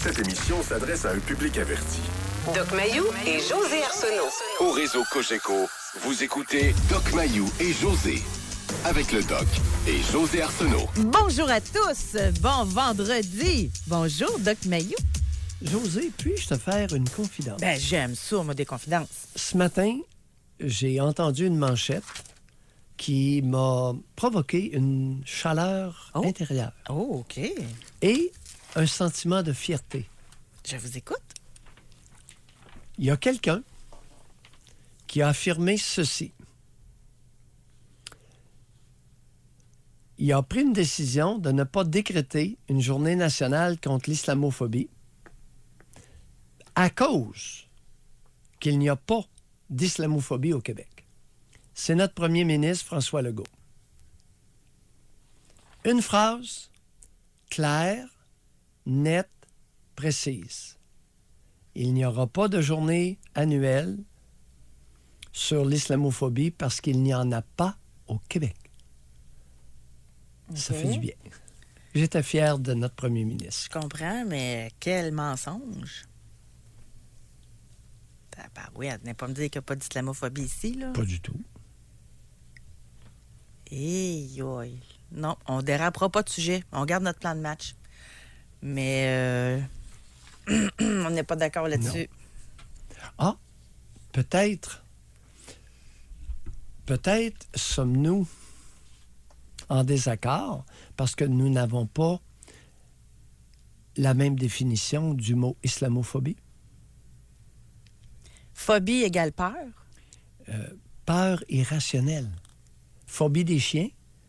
Cette émission s'adresse à un public averti. Doc Mayou et José Arsenault. Au réseau Cogeco, vous écoutez Doc Mayou et José. Avec le Doc et José Arsenault. Bonjour à tous. Bon vendredi. Bonjour, Doc Mayou. José, puis-je te faire une confidence? Ben, j'aime ça, moi, des confidences. Ce matin, j'ai entendu une manchette qui m'a provoqué une chaleur intérieure. Oh, OK. Et un sentiment de fierté. Je vous écoute. Il y a quelqu'un qui a affirmé ceci. Il a pris une décision de ne pas décréter une journée nationale contre l'islamophobie à cause qu'il n'y a pas d'islamophobie au Québec. C'est notre premier ministre, François Legault. Une phrase claire, nette, précise. Il n'y aura pas de journée annuelle sur l'islamophobie parce qu'il n'y en a pas au Québec. Ça fait du bien. J'étais fier de notre premier ministre. Je comprends, mais quel mensonge. Oui, elle venait pas me dire qu'il n'y a pas d'islamophobie ici, là. Pas du tout. Non, on dérapera pas de sujet. On garde notre plan de match. Mais on n'est pas d'accord là-dessus. Ah, peut-être sommes-nous en désaccord parce que nous n'avons pas la même définition du mot islamophobie. Phobie égale peur? Peur irrationnelle. Phobie des chiens,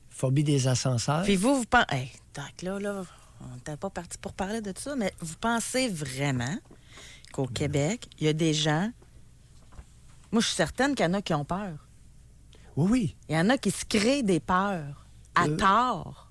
phobie des ascenseurs. Puis vous pensez... Hey, donc là, on n'était pas parti pour parler de ça, mais vous pensez vraiment qu'au Québec, il y a des gens... Moi, je suis certaine qu'il y en a qui ont peur. Oui. Il y en a qui se créent des peurs à tort.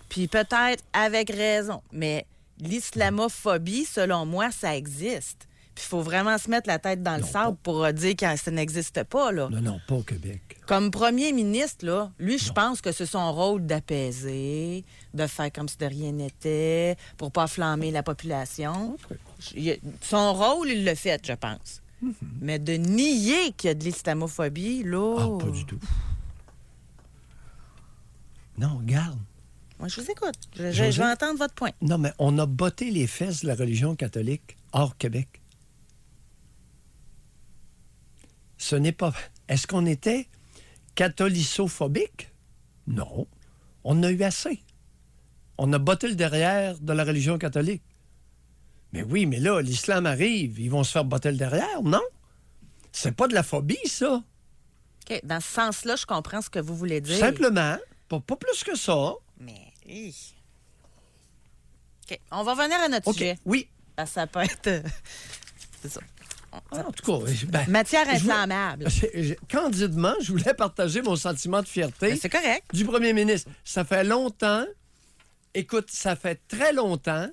Puis peut-être avec raison. Mais l'islamophobie, selon moi, ça existe. Puis il faut vraiment se mettre la tête dans le sable pour dire que ça n'existe pas, là. Non, pas au Québec. Comme premier ministre, là, lui, je pense que c'est son rôle d'apaiser, de faire comme si de rien n'était, pour pas flammer la population. Son rôle, il l'a fait, je pense. Mais de nier qu'il y a de l'islamophobie, là... Ah, pas du tout. Non, regarde. Moi, je vous écoute. Je vais entendre votre point. Non, mais on a botté les fesses de la religion catholique hors Québec. Ce n'est pas... Est-ce qu'on était catholicophobique? Non. On en a eu assez. On a botté le derrière de la religion catholique. Mais oui, mais là, l'islam arrive, ils vont se faire botter le derrière, non? C'est pas de la phobie, ça. OK. Dans ce sens-là, je comprends ce que vous voulez dire. Simplement, pas plus que ça. Mais... OK. On va revenir à notre sujet. Oui. Parce que ça peut être... C'est ça. En tout cas, matière inflammable. Candidement, je voulais partager mon sentiment de fierté. C'est correct. Du premier ministre. Ça fait longtemps, écoute, ça fait très longtemps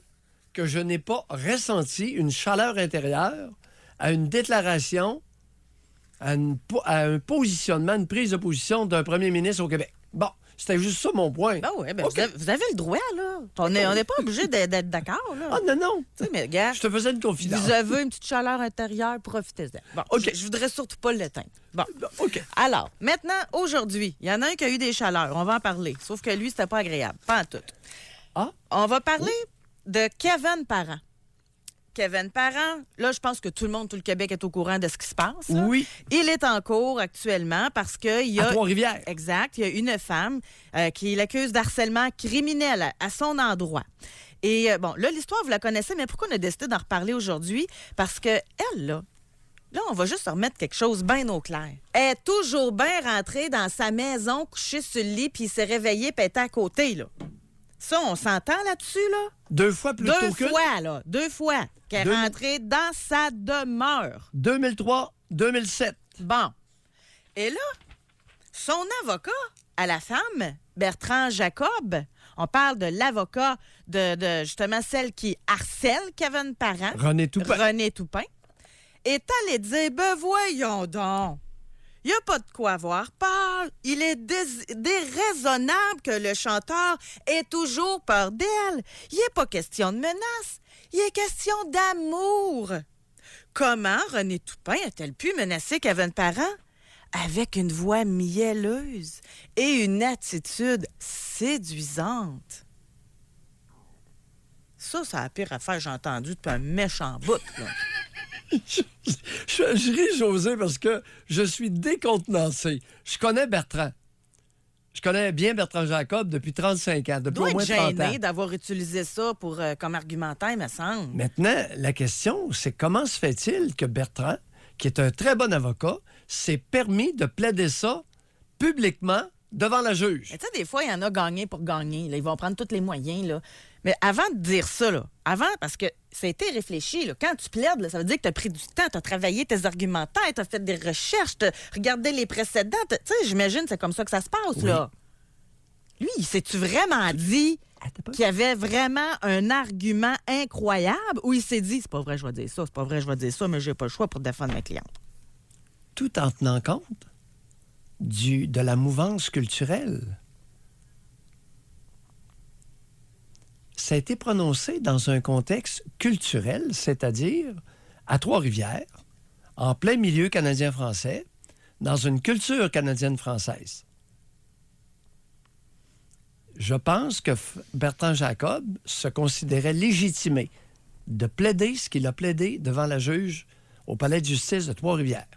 que je n'ai pas ressenti une chaleur intérieure à une déclaration, à un positionnement, une prise de position d'un premier ministre au Québec. Bon, c'était juste ça mon point. Ben oui, okay. vous avez le droit, là. On n'est pas obligé d'être d'accord, là. Ah non. Tu sais, mais regarde, je te faisais une confidence. Vous avez une petite chaleur intérieure, profitez-en. Bon, OK. Je voudrais surtout pas l'éteindre. Bon. OK. Alors, maintenant, aujourd'hui, il y en a un qui a eu des chaleurs. On va en parler. Sauf que lui, c'était pas agréable. Pas en tout. Ah? On va parler de Kevin Parent. Kevin Parent, là, je pense que tout le Québec est au courant de ce qui se passe. Là. Oui. Il est en cours actuellement parce qu'il y a... À Trois-Rivières. Exact. Il y a une femme qui l'accuse d'harcèlement criminel à son endroit. Et bon, là, l'histoire, vous la connaissez, mais pourquoi on a décidé d'en reparler aujourd'hui? Parce que elle, là, on va juste remettre quelque chose bien au clair. Elle est toujours bien rentrée dans sa maison, couchée sur le lit, puis il s'est réveillé, puis elle était à côté, là. Ça, on s'entend là-dessus, là? 2 fois plus tôt que... 2 fois qu'elle est rentrée dans sa demeure. 2003-2007. Bon. Et là, son avocat à la femme, Bertrand Jacob, on parle de l'avocat de justement celle qui harcèle Kevin Parent. René Toupin. Est allé dire, ben voyons donc, Il n'y a pas de quoi avoir peur. Il est déraisonnable que le chanteur ait toujours peur d'elle. Il n'est pas question de menace. Il est question d'amour. Comment René Toupin a-t-elle pu menacer Kevin Parent? Avec une voix mielleuse et une attitude séduisante. Ça a la pire affaire que j'ai entendue depuis un méchant bout, là. Je ris, José, parce que je suis décontenancé. Je connais Bertrand. Je connais bien Bertrand Jacob depuis 35 ans, depuis Doit au moins être 30 ans. gêné d'avoir utilisé ça pour, comme argumentaire, me semble. Maintenant, la question, c'est comment se fait-il que Bertrand, qui est un très bon avocat, s'est permis de plaider ça publiquement devant la juge? Mais tu sais, des fois, il y en a gagné pour gagner. Là. Ils vont prendre tous les moyens. Là. Mais avant de dire ça, là, parce que ça a été réfléchi, là, quand tu plaides, là, ça veut dire que tu as pris du temps, tu as travaillé tes argumentaires, tu as fait des recherches, tu as regardé les précédents. Tu sais, j'imagine que c'est comme ça que ça se passe. Oui. Là. Lui, il s'est-tu vraiment dit qu'il y avait vraiment un argument incroyable ou il s'est dit, c'est pas vrai, je vais dire ça, c'est pas vrai, je vais dire ça, mais j'ai pas le choix pour défendre ma cliente? Tout en tenant compte de la mouvance culturelle. Ça a été prononcé dans un contexte culturel, c'est-à-dire à Trois-Rivières, en plein milieu canadien-français, dans une culture canadienne-française. Je pense que Bertrand Jacob se considérait légitimé de plaider ce qu'il a plaidé devant la juge au palais de justice de Trois-Rivières.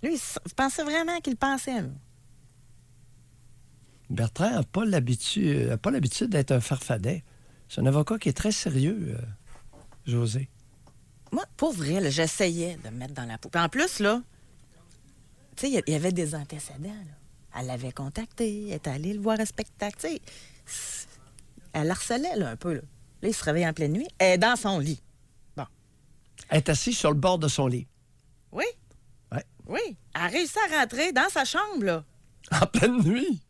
Lui, vous pensez vraiment qu'il pensait, là? Bertrand n'a pas l'habitude d'être un farfadet. C'est un avocat qui est très sérieux, José. Moi, pour vrai, là, j'essayais de me mettre dans la peau. Puis en plus, là, tu sais, il y avait des antécédents, là. Elle l'avait contacté, elle est allée le voir à spectacle, tu sais. Elle harcelait, là, un peu, là. Là, il se réveille en pleine nuit. Elle est dans son lit. Bon. Elle est assise sur le bord de son lit. Oui. Ouais. Oui. Elle a réussi à rentrer dans sa chambre, là. En pleine nuit.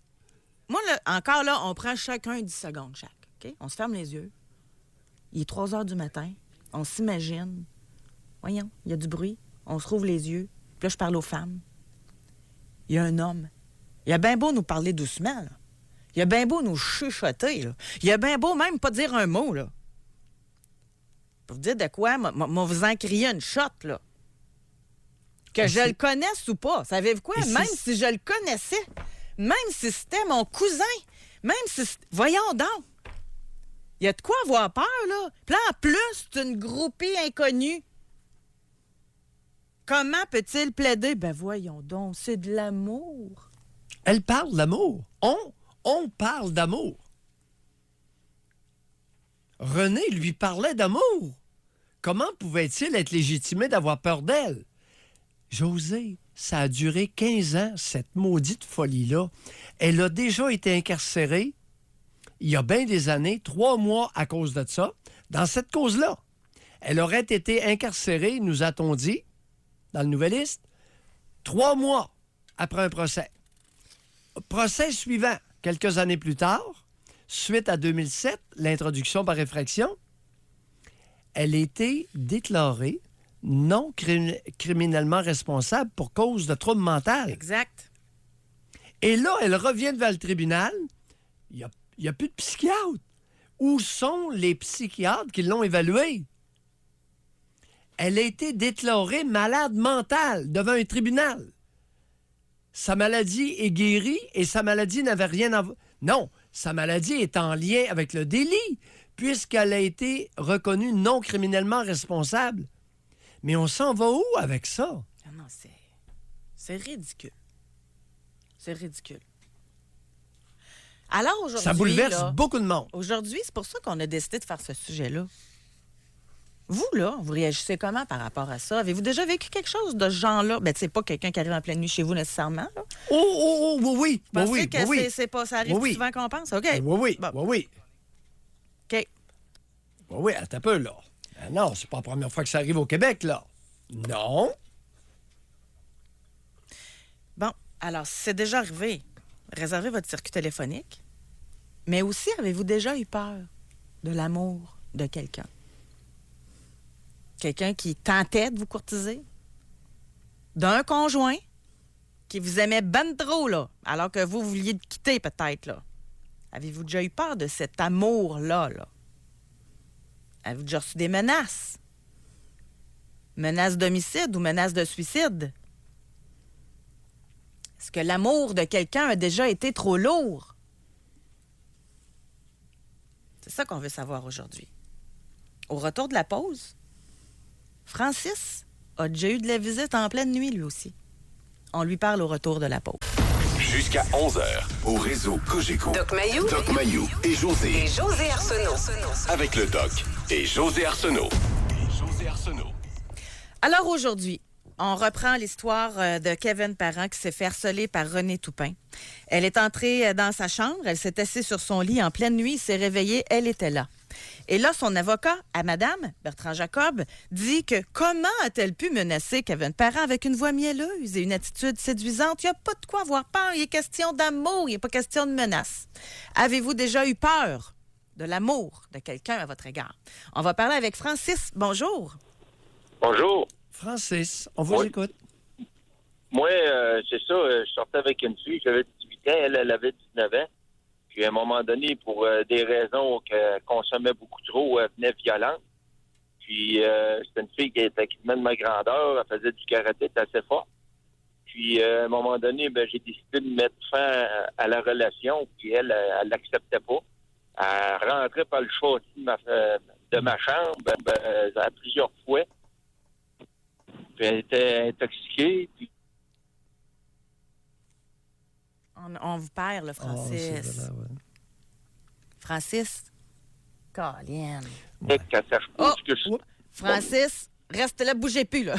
Moi, là, encore là, on prend chacun 10 secondes chaque. OK? On se ferme les yeux. Il est 3 heures du matin. On s'imagine. Voyons, il y a du bruit. On se rouvre les yeux. Puis là, je parle aux femmes. Il y a un homme. Il a bien beau nous parler doucement, là. Il a bien beau nous chuchoter, là. Il a bien beau même pas dire un mot, là. Pour vous dire de quoi, moi, vous en crier une shot, là. Que je le connaisse ou pas. Savez-vous quoi? Même si je le connaissais, même si c'était mon cousin, même si... Voyons donc. Il y a de quoi avoir peur, là. Puis là, en plus, c'est une groupie inconnue. Comment peut-il plaider? Ben voyons donc, c'est de l'amour. Elle parle d'amour. On parle d'amour. René lui parlait d'amour. Comment pouvait-il être légitimé d'avoir peur d'elle? José, ça a duré 15 ans, cette maudite folie-là. Elle a déjà été incarcérée il y a bien des années, 3 mois à cause de ça, dans cette cause-là. Elle aurait été incarcérée, nous a-t-on dit, dans le Nouvelliste, 3 mois après un procès. Procès suivant, quelques années plus tard, suite à 2007, l'introduction par effraction, elle a été déclarée non criminellement responsable pour cause de trouble mental. Exact. Et là, elle revient devant le tribunal. Il n'y a plus de psychiatre. Où sont les psychiatres qui l'ont évaluée? Elle a été déclarée malade mentale devant un tribunal. Sa maladie est guérie et sa maladie n'avait rien à voir. Non, sa maladie est en lien avec le délit, puisqu'elle a été reconnue non criminellement responsable. Mais on s'en va où avec ça? Non, c'est ridicule. C'est ridicule. Alors aujourd'hui... Ça bouleverse là, beaucoup de monde. Aujourd'hui, c'est pour ça qu'on a décidé de faire ce sujet-là. Vous, là, vous réagissez comment par rapport à ça? Avez-vous déjà vécu quelque chose de ce genre-là? Ben, c'est pas quelqu'un qui arrive en pleine nuit chez vous nécessairement, là. Oui. Vous pensez Oui. que c'est pas, ça arrive plus souvent qu'on pense? OK. Oui. Bon. Oui. OK. Oui, attends un peu, là. Non, c'est pas la première fois que ça arrive au Québec, là. Non. Bon, alors, si c'est déjà arrivé, réservez votre circuit téléphonique. Mais aussi, avez-vous déjà eu peur de l'amour de quelqu'un? Quelqu'un qui tentait de vous courtiser? D'un conjoint qui vous aimait ben trop, là, alors que vous vouliez le quitter, peut-être, là. Avez-vous déjà eu peur de cet amour-là, là? Avez-vous déjà reçu des menaces? Menaces d'homicide ou menaces de suicide? Est-ce que l'amour de quelqu'un a déjà été trop lourd? C'est ça qu'on veut savoir aujourd'hui. Au retour de la pause, Francis a déjà eu de la visite en pleine nuit, lui aussi. On lui parle au retour de la pause. Jusqu'à 11h, au réseau Cogeco. Doc Mayou Et José. et José Arsenault. Avec le Doc et José Arsenault. Alors aujourd'hui, on reprend l'histoire de Kevin Parent qui s'est fait harceler par René Toupin. Elle est entrée dans sa chambre, elle s'est assise sur son lit en pleine nuit, s'est réveillée, elle était là. Et là, son avocat, à madame, Bertrand Jacob, dit que comment a-t-elle pu menacer Kevin Parent avec une voix mielleuse et une attitude séduisante? Il n'y a pas de quoi avoir peur, il est question d'amour, il n'est pas question de menace. Avez-vous déjà eu peur de l'amour de quelqu'un à votre égard? On va parler avec Francis. Bonjour. Bonjour. Francis, on vous Oui. écoute. Moi, c'est ça, je sortais avec une fille, j'avais 18 ans, elle avait 19 ans. Puis à un moment donné, pour des raisons qu'elle consommait beaucoup trop, elle venait violente. Puis c'était une fille qui était quasiment de ma grandeur, elle faisait du karaté, elle était assez fort. Puis à un moment donné, j'ai décidé de mettre fin à la relation, puis elle l'acceptait pas. Elle rentrait par le châssis de ma chambre à plusieurs fois. Puis elle était intoxiquée, puis On vous perd, le Francis. c'est vrai, ouais. Francis. Colin. qu'elle sache pas Oh! ce que je... Francis, reste là, bougez plus, là.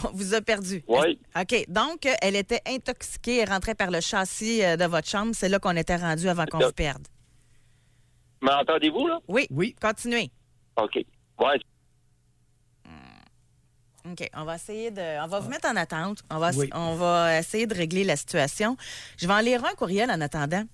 On vous a perdu. Oui. OK. Donc, elle était intoxiquée, elle rentrait par le châssis de votre chambre. C'est là qu'on était rendu avant qu'on vous perde. M'entendez-vous, là? Oui. Oui. Continuez. OK. Ouais. OK. On va essayer de. On va vous mettre en attente. On va essayer de régler la situation. Je vais en lire un courriel en attendant.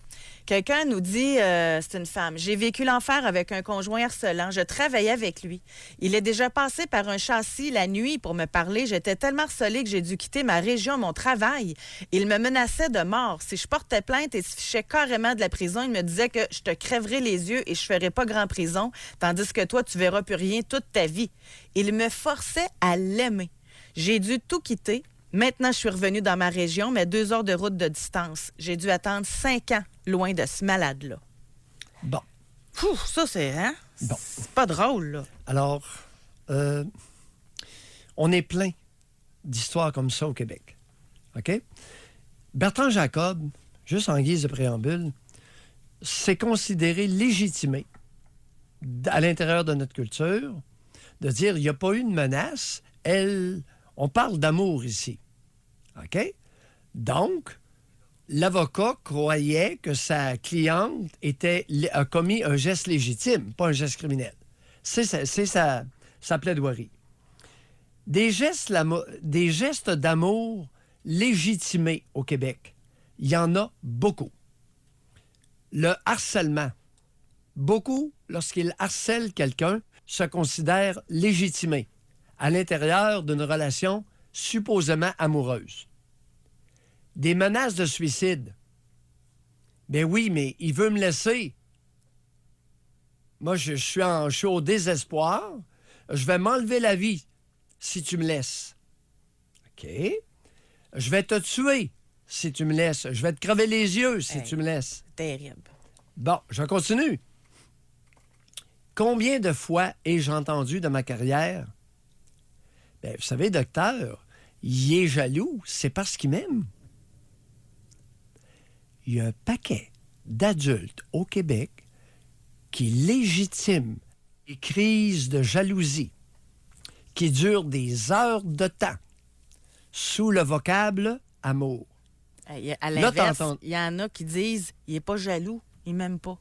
Quelqu'un nous dit, c'est une femme, j'ai vécu l'enfer avec un conjoint harcelant. Je travaillais avec lui. Il est déjà passé par un châssis la nuit pour me parler. J'étais tellement harcelée que j'ai dû quitter ma région, mon travail. Il me menaçait de mort. Si je portais plainte et se fichait carrément de la prison, il me disait que je te crèverais les yeux et je ferais pas grand prison, tandis que toi, tu verras plus rien toute ta vie. Il me forçait à l'aimer. J'ai dû tout quitter. Maintenant, je suis revenue dans ma région, mais 2 heures de route de distance. J'ai dû attendre 5 ans loin de ce malade-là. Bon. Ouf, ça, c'est... Hein? Bon. C'est pas drôle, là. Alors, on est plein d'histoires comme ça au Québec. OK? Bertrand Jacob, juste en guise de préambule, s'est considéré légitimé à l'intérieur de notre culture de dire il n'y a pas eu de menace. On parle d'amour ici. OK? Donc, l'avocat croyait que sa cliente a commis un geste légitime, pas un geste criminel. C'est sa plaidoirie. Des gestes d'amour légitimés au Québec, il y en a beaucoup. Le harcèlement. Beaucoup, lorsqu'ils harcèlent quelqu'un, se considèrent légitimés à l'intérieur d'une relation supposément amoureuse. Des menaces de suicide. Ben oui, mais il veut me laisser. Moi, je suis au désespoir. Je vais m'enlever la vie si tu me laisses. OK. Je vais te tuer si tu me laisses. Je vais te crever les yeux si tu me laisses. Terrible. Bon, je continue. Combien de fois ai-je entendu de ma carrière? Bien, vous savez, docteur, il est jaloux, c'est parce qu'il m'aime. Il y a un paquet d'adultes au Québec qui légitiment les crises de jalousie qui durent des heures de temps sous le vocable amour. À l'inverse, il y en a qui disent il n'est pas jaloux, il ne m'aime pas.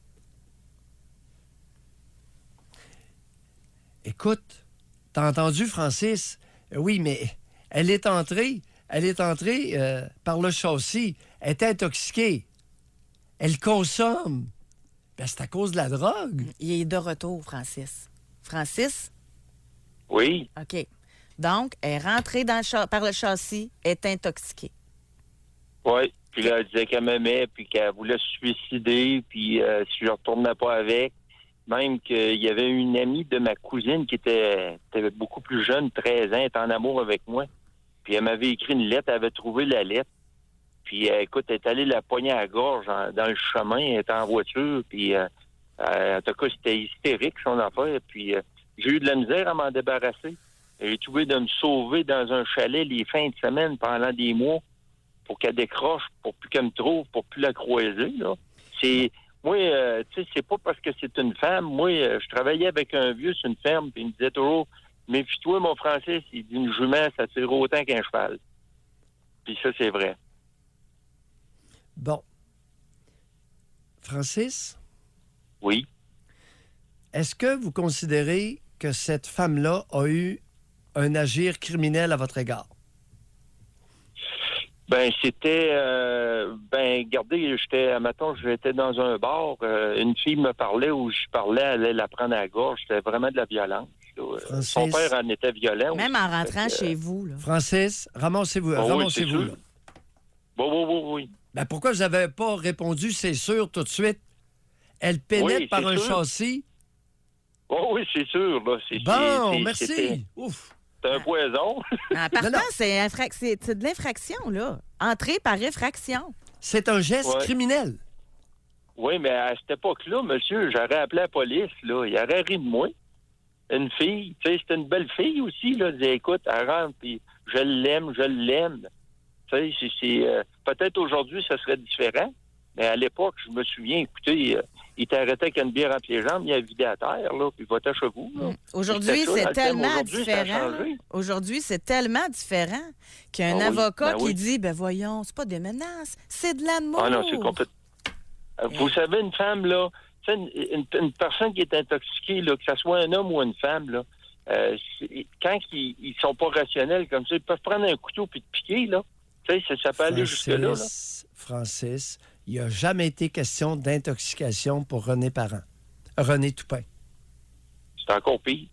Écoute, t'as entendu, Francis? Oui, mais elle est entrée par le châssis. Elle est intoxiquée. Elle consomme. Ben, c'est à cause de la drogue. Il est de retour, Francis. Francis? Oui. OK. Donc, elle est rentrée par le châssis, est intoxiquée. Oui. Puis là, elle disait qu'elle m'aimait, puis qu'elle voulait se suicider, puis si je ne retournais pas avec. Même qu'il y avait une amie de ma cousine qui était beaucoup plus jeune, 13 ans, elle était en amour avec moi. Puis elle m'avait écrit une lettre, elle avait trouvé la lettre. Puis écoute, elle est allée la poigner à la gorge dans le chemin, elle était en voiture, puis en tout cas, c'était hystérique son affaire. Puis j'ai eu de la misère à m'en débarrasser. J'ai trouvé de me sauver dans un chalet les fins de semaine pendant des mois pour qu'elle décroche, pour plus qu'elle me trouve, pour plus la croiser, là. C'est... Moi, tu sais, c'est pas parce que c'est une femme. Moi, je travaillais avec un vieux sur une ferme, puis il me disait toujours, méfie-toi, mon Francis, il dit, une jument, ça tire autant qu'un cheval. Puis ça, c'est vrai. Bon. Francis? Oui. Est-ce que vous considérez que cette femme-là a eu un agir criminel à votre égard? Ben, c'était... regardez, j'étais dans un bar, une fille me parlait où je parlais, elle allait la prendre à la gorge. C'était vraiment de la violence. Francis, son père en était violent. Même en rentrant chez vous. Là. Francis, ramassez-vous, oui, ramassez-vous. Là. Oui. Ben, pourquoi vous n'avez pas répondu, c'est sûr, tout de suite? Elle pénètre par un châssis? Oui, c'est sûr. Là. Bon, merci. C'était Ouf. un poison. En partant, Non. c'est de l'infraction, là. Entrée par effraction. C'est un geste criminel. Oui, mais à cette époque-là, monsieur, j'aurais appelé la police, là. Il aurait ri de moi. Une fille, tu sais, c'était une belle fille aussi, là. Elle disait, écoute, elle rentre, puis je l'aime. Tu sais, peut-être aujourd'hui, ça serait différent, mais à l'époque, je me souviens, écoutez, il t'arrêtait avec une bière entre les jambes, il a vidé à terre, là, puis va-t'en chez vous, là. Aujourd'hui, C'était ça, dans c'est le thème. tellement Aujourd'hui, ça a différent. changé. Aujourd'hui, c'est tellement différent qu'il y a un Ah oui, avocat ben qui oui. dit, ben voyons, c'est pas des menaces, c'est de l'amour. Ah non, c'est complètement... Vous savez, une femme, là, tu sais, une personne qui est intoxiquée, là, que ce soit un homme ou une femme, là, quand ils sont pas rationnels comme ça, ils peuvent prendre un couteau puis te piquer, là. Tu sais, ça peut aller jusque-là, là. Francis, il n'y a jamais été question d'intoxication pour René Parent. René Toupin. C'est encore pire.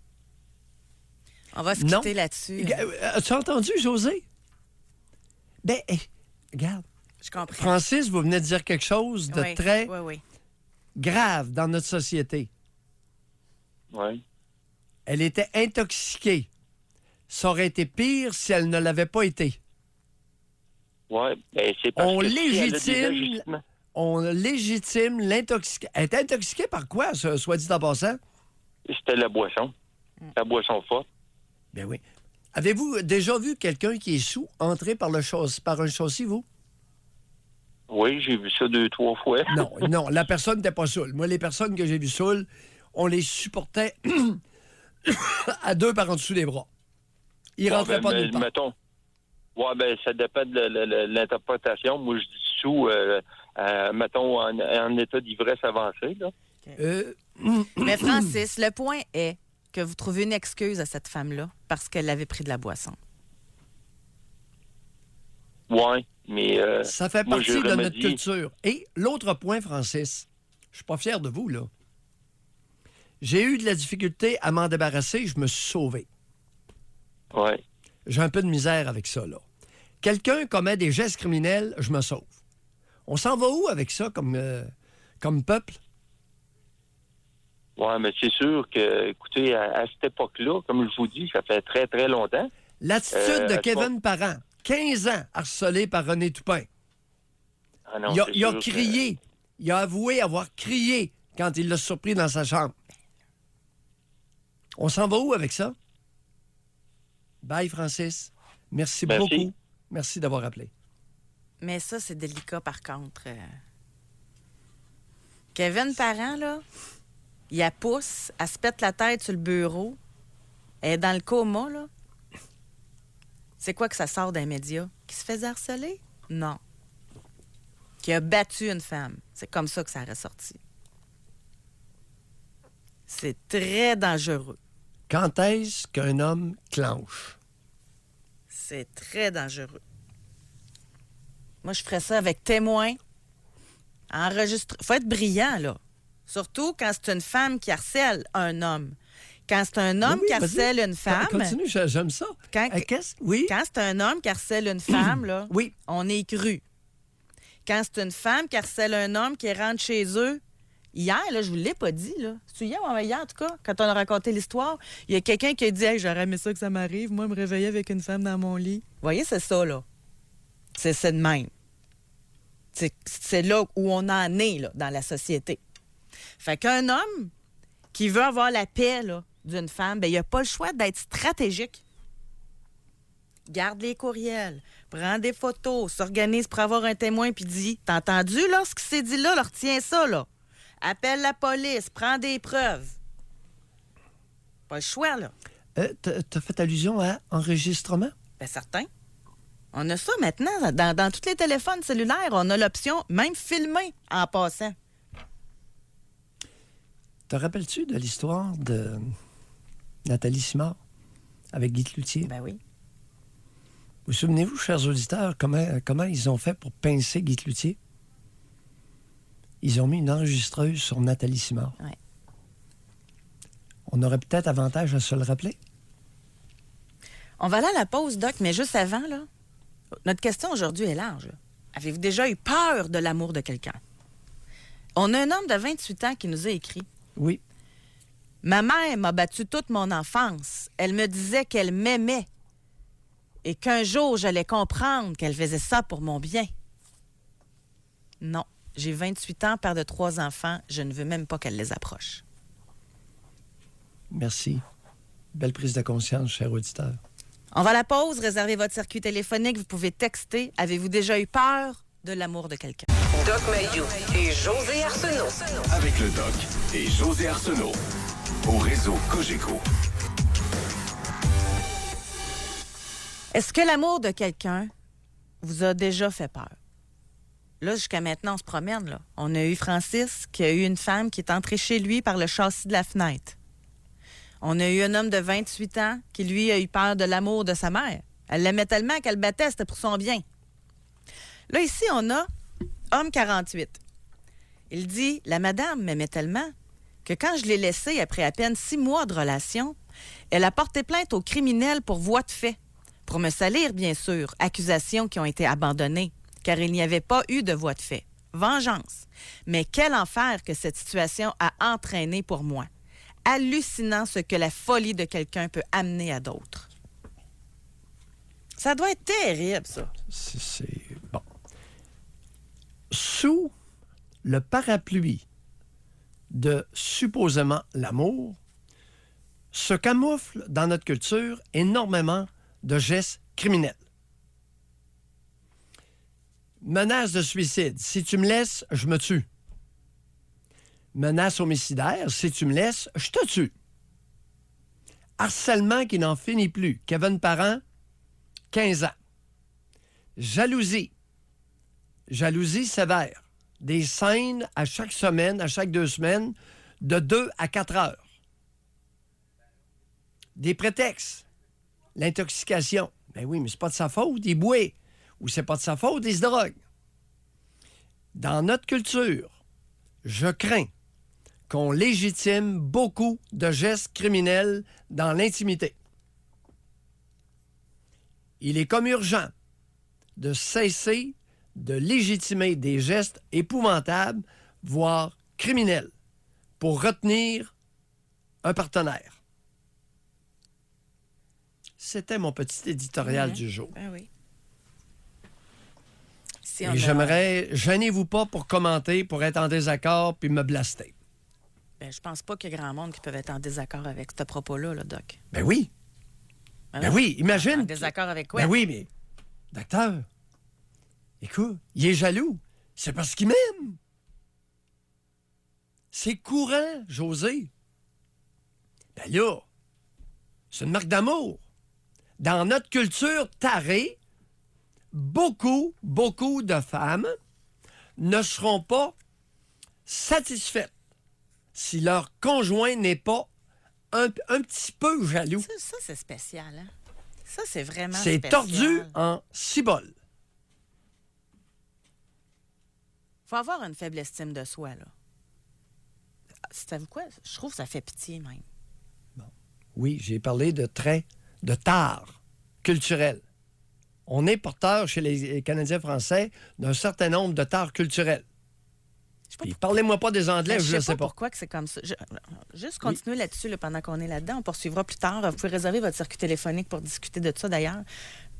On va se quitter là-dessus. As-tu entendu, José? Ben, regarde. Je comprends. Francis, vous venez de dire quelque chose de très grave dans notre société. Oui. Elle était intoxiquée. Ça aurait été pire si elle ne l'avait pas été. Oui, ben c'est parce que si elle a des ajustements. On légitime l'intoxication. Elle est intoxiquée par quoi, soit dit en passant? C'était la boisson. La boisson forte. Ben oui. Avez-vous déjà vu quelqu'un qui est sous entrer par un châssis, vous? Oui, j'ai vu ça 2-3 fois. Non, la personne n'était pas saoule. Moi, les personnes que j'ai vues saoules, on les supportait à deux par en dessous des bras. Ils rentraient pas nulle part. Mettons, ça dépend de l'interprétation. Moi, je dis sous, mettons, en état d'ivresse avancée, là. Mais Francis, le point est que vous trouvez une excuse à cette femme-là parce qu'elle avait pris de la boisson. Oui, mais... ça fait partie de notre culture. Et l'autre point, Francis, je suis pas fier de vous, là. J'ai eu de la difficulté à m'en débarrasser, je me suis sauvé. Oui. J'ai un peu de misère avec ça, là. Quelqu'un commet des gestes criminels, je me sauve. On s'en va où avec ça comme peuple? Oui, mais c'est sûr que, écoutez, à cette époque-là, comme je vous dis, ça fait très, très longtemps. L'attitude de Kevin Parent, 15 ans, harcelé par René Toupin. Ah non, il a crié. Il a avoué avoir crié quand il l'a surpris dans sa chambre. On s'en va où avec ça? Bye, Francis. Merci beaucoup. Merci d'avoir appelé. Mais ça, c'est délicat, par contre. Kevin Parent, là, il la pousse, elle se pète la tête sur le bureau. Elle est dans le coma, là. C'est quoi que ça sort d'un média? Qui se faisait harceler? Non. Qui a battu une femme. C'est comme ça que ça a ressorti. C'est très dangereux. Quand est-ce qu'un homme clenche? C'est très dangereux. Moi, je ferais ça avec témoin. Enregistre. Faut être brillant, là. Surtout quand c'est une femme qui harcèle un homme. Quand c'est un homme qui harcèle une femme... Continue, j'aime ça. Quand c'est un homme qui harcèle une femme, là, oui. on est cru. quand c'est une femme qui harcèle un homme qui rentre chez eux. Hier, là, je vous l'ai pas dit, là. C'est hier, hier, en tout cas, quand on a raconté l'histoire, il y a quelqu'un qui a dit « Hey, j'aurais aimé ça que ça m'arrive, moi, me réveiller avec une femme dans mon lit. » Vous voyez, c'est ça, là. C'est de même. C'est là où on en est, là, dans la société. Fait qu'un homme qui veut avoir la paix, là, d'une femme, ben il n'a pas le choix d'être stratégique. Garde les courriels, prend des photos, s'organise pour avoir un témoin, puis dit « T'as entendu, là, ce qui s'est dit là? Là, retiens ça, là. Appelle la police, prends des preuves. » Pas le choix, là. T'as fait allusion à enregistrement? Bien, certain. On a ça maintenant. Dans tous les téléphones cellulaires, on a l'option même filmer en passant. Te rappelles-tu de l'histoire de Nathalie Simard avec Guy Cloutier? Ben oui. Vous souvenez-vous, chers auditeurs, comment ils ont fait pour pincer Guy Cloutier? Ils ont mis une enregistreuse sur Nathalie Simard. Ouais. On aurait peut-être avantage à se le rappeler. On va aller à la pause, Doc, mais juste avant, là, notre question aujourd'hui est large. Là. Avez-vous déjà eu peur de l'amour de quelqu'un? On a un homme de 28 ans qui nous a écrit. Oui. Ma mère m'a battu toute mon enfance. Elle me disait qu'elle m'aimait et qu'un jour, j'allais comprendre qu'elle faisait ça pour mon bien. Non. J'ai 28 ans, père de 3 enfants. Je ne veux même pas qu'elle les approche. Merci. Belle prise de conscience, cher auditeur. On va à la pause. Réservez votre circuit téléphonique. Vous pouvez texter. Avez-vous déjà eu peur de l'amour de quelqu'un? Doc Mayou et José Arsenault. Avec le Doc et José Arsenault. Au réseau Cogeco. Est-ce que l'amour de quelqu'un vous a déjà fait peur? Là, jusqu'à maintenant, on se promène. Là. On a eu Francis qui a eu une femme qui est entrée chez lui par le châssis de la fenêtre. On a eu un homme de 28 ans qui, lui, a eu peur de l'amour de sa mère. Elle l'aimait tellement qu'elle battait, c'était pour son bien. Là, ici, on a homme 48. Il dit « La madame m'aimait tellement que quand je l'ai laissée après à peine 6 mois de relation, elle a porté plainte au criminel pour voie de fait. Pour me salir, bien sûr, accusations qui ont été abandonnées, car il n'y avait pas eu de voie de fait. Vengeance. Mais quel enfer que cette situation a entraîné pour moi. Hallucinant ce que la folie de quelqu'un peut amener à d'autres. » Ça doit être terrible, ça. C'est bon. Sous le parapluie de supposément l'amour, se camoufle dans notre culture énormément de gestes criminels. Menace de suicide. Si tu me laisses, je me tue. Menace homicidaire. Si tu me laisses, je te tue. Harcèlement qui n'en finit plus. Kevin Parent, 15 ans. Jalousie. Jalousie sévère. Des scènes à chaque semaine, à chaque 2 semaines, de 2 à 4 heures. Des prétextes. L'intoxication. Ben oui, mais c'est pas de sa faute, il boit. Ou c'est pas de sa faute, il se drogue. Dans notre culture, je crains qu'on légitime beaucoup de gestes criminels dans l'intimité. Il est comme urgent de cesser de légitimer des gestes épouvantables, voire criminels, pour retenir un partenaire. C'était mon petit éditorial du jour. Ben oui. Si Et j'aimerais, gênez-vous pas pour commenter, pour être en désaccord, puis me blaster. Ben, je pense pas qu'il y a grand monde qui peut être en désaccord avec ce propos-là, là, Doc. Ben oui. Ben oui, imagine. En désaccord avec quoi? Ben oui, mais, docteur, écoute, il est jaloux. C'est parce qu'il m'aime. C'est courant, José. Ben là, c'est une marque d'amour. Dans notre culture tarée, beaucoup de femmes ne seront pas satisfaites si leur conjoint n'est pas un petit peu jaloux. Ça c'est spécial, hein? Ça, c'est vraiment C'est spécial. tordu en cibole. Faut avoir une faible estime de soi, là. Savez-vous quoi? Je trouve que ça fait pitié, même. Oui, j'ai parlé de traits de tare culturel. on est porteur chez les Canadiens français d'un certain nombre de tares culturelles. Puis parlez-moi pas des Anglais, je ne sais pas. Pourquoi que c'est comme ça. Juste continuer là-dessus là, pendant qu'on est là-dedans. On poursuivra plus tard. Vous pouvez réserver votre circuit téléphonique pour discuter de ça, d'ailleurs.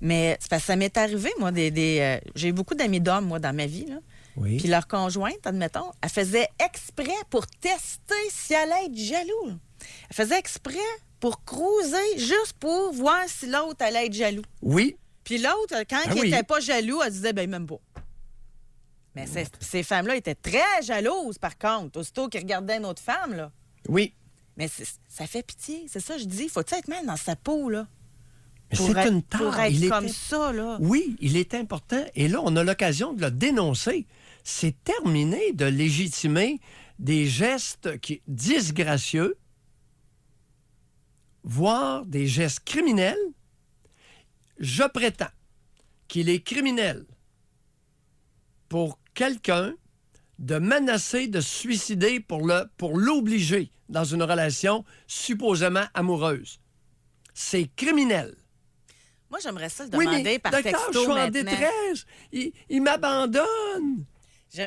Mais c'est parce que ça m'est arrivé, moi, j'ai eu beaucoup d'amis d'hommes, moi, dans ma vie, là. Oui. Puis leur conjointe, admettons, elle faisait exprès pour tester si elle allait être jaloux. Elle faisait exprès pour cruiser, juste pour voir si l'autre allait être jaloux. Oui. Puis l'autre, quand il oui. n'était pas jaloux, elle disait, ben même pas. Mais ces femmes-là étaient très jalouses, par contre, aussitôt qu'ils regardaient une autre femme, là. Oui. Mais ça fait pitié, c'est ça, je dis. Faut-tu être même dans sa peau, là? Mais Pour c'est être, une tare. pour être Il comme était- ça, là. Oui, il est important. Et là, on a l'occasion de le dénoncer. C'est terminé de légitimer des gestes disgracieux, voire des gestes criminels. Je prétends qu'il est criminel pour quelqu'un de menacer de se suicider pour l'obliger dans une relation supposément amoureuse. C'est criminel. Moi, j'aimerais ça le Oui, demander mais par docteur, texto je suis en maintenant. détresse. Il m'abandonne.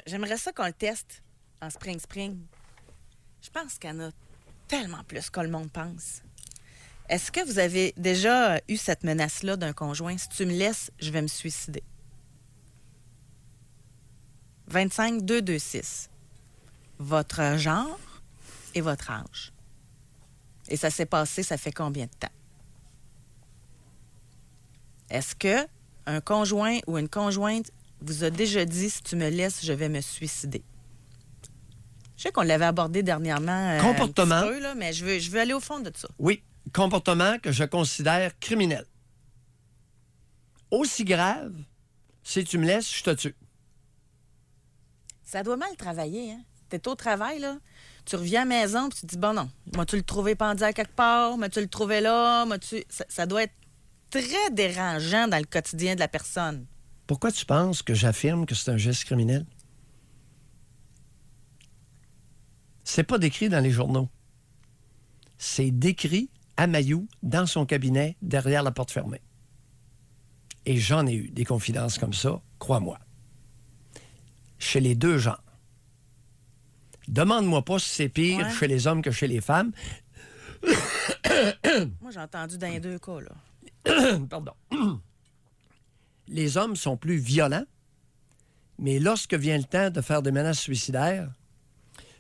J'aimerais ça qu'on le teste en spring. Je pense qu'il y en a tellement plus que le monde pense. Est-ce que vous avez déjà eu cette menace-là d'un conjoint? Si tu me laisses, je vais me suicider. 25 226. Votre genre et votre âge. Et ça s'est passé, ça fait combien de temps? Est-ce que un conjoint ou une conjointe vous a déjà dit, si tu me laisses, je vais me suicider? Je sais qu'on l'avait abordé dernièrement. Comportement. Un petit peu, là, mais je veux aller au fond de ça. Oui, comportement que je considère criminel. Aussi grave, si tu me laisses, je te tue. Ça doit mal travailler, hein? T'es au travail, là. Tu reviens à la maison, puis tu te dis, bon, non, m'as-tu le trouvé pendu à quelque part? M'as-tu le trouvé là? Ça doit être très dérangeant dans le quotidien de la personne. Pourquoi tu penses que j'affirme que c'est un geste criminel? C'est pas décrit dans les journaux. C'est décrit à Mailloux, dans son cabinet, derrière la porte fermée. Et j'en ai eu des confidences comme ça, crois-moi. Chez les deux genres. Demande-moi pas si c'est pire chez les hommes que chez les femmes. Moi, j'ai entendu dans les deux cas, là. Pardon. Les hommes sont plus violents, mais lorsque vient le temps de faire des menaces suicidaires,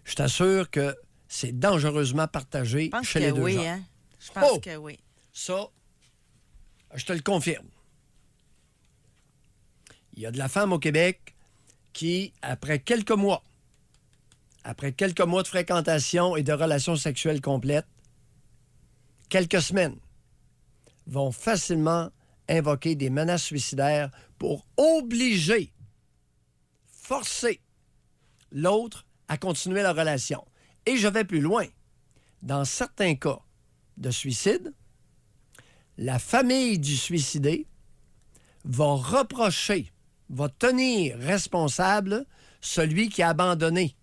je t'assure que c'est dangereusement partagé Je pense chez que les deux oui, genres. hein? Je pense Oh! que oui. Ça, je te le confirme. Il y a de la femme au Québec qui, après quelques mois de fréquentation et de relations sexuelles complètes, quelques semaines, vont facilement invoquer des menaces suicidaires pour obliger, forcer l'autre à continuer la relation. Et je vais plus loin. Dans certains cas de suicide, la famille du suicidé va reprocher, va tenir responsable celui qui a abandonné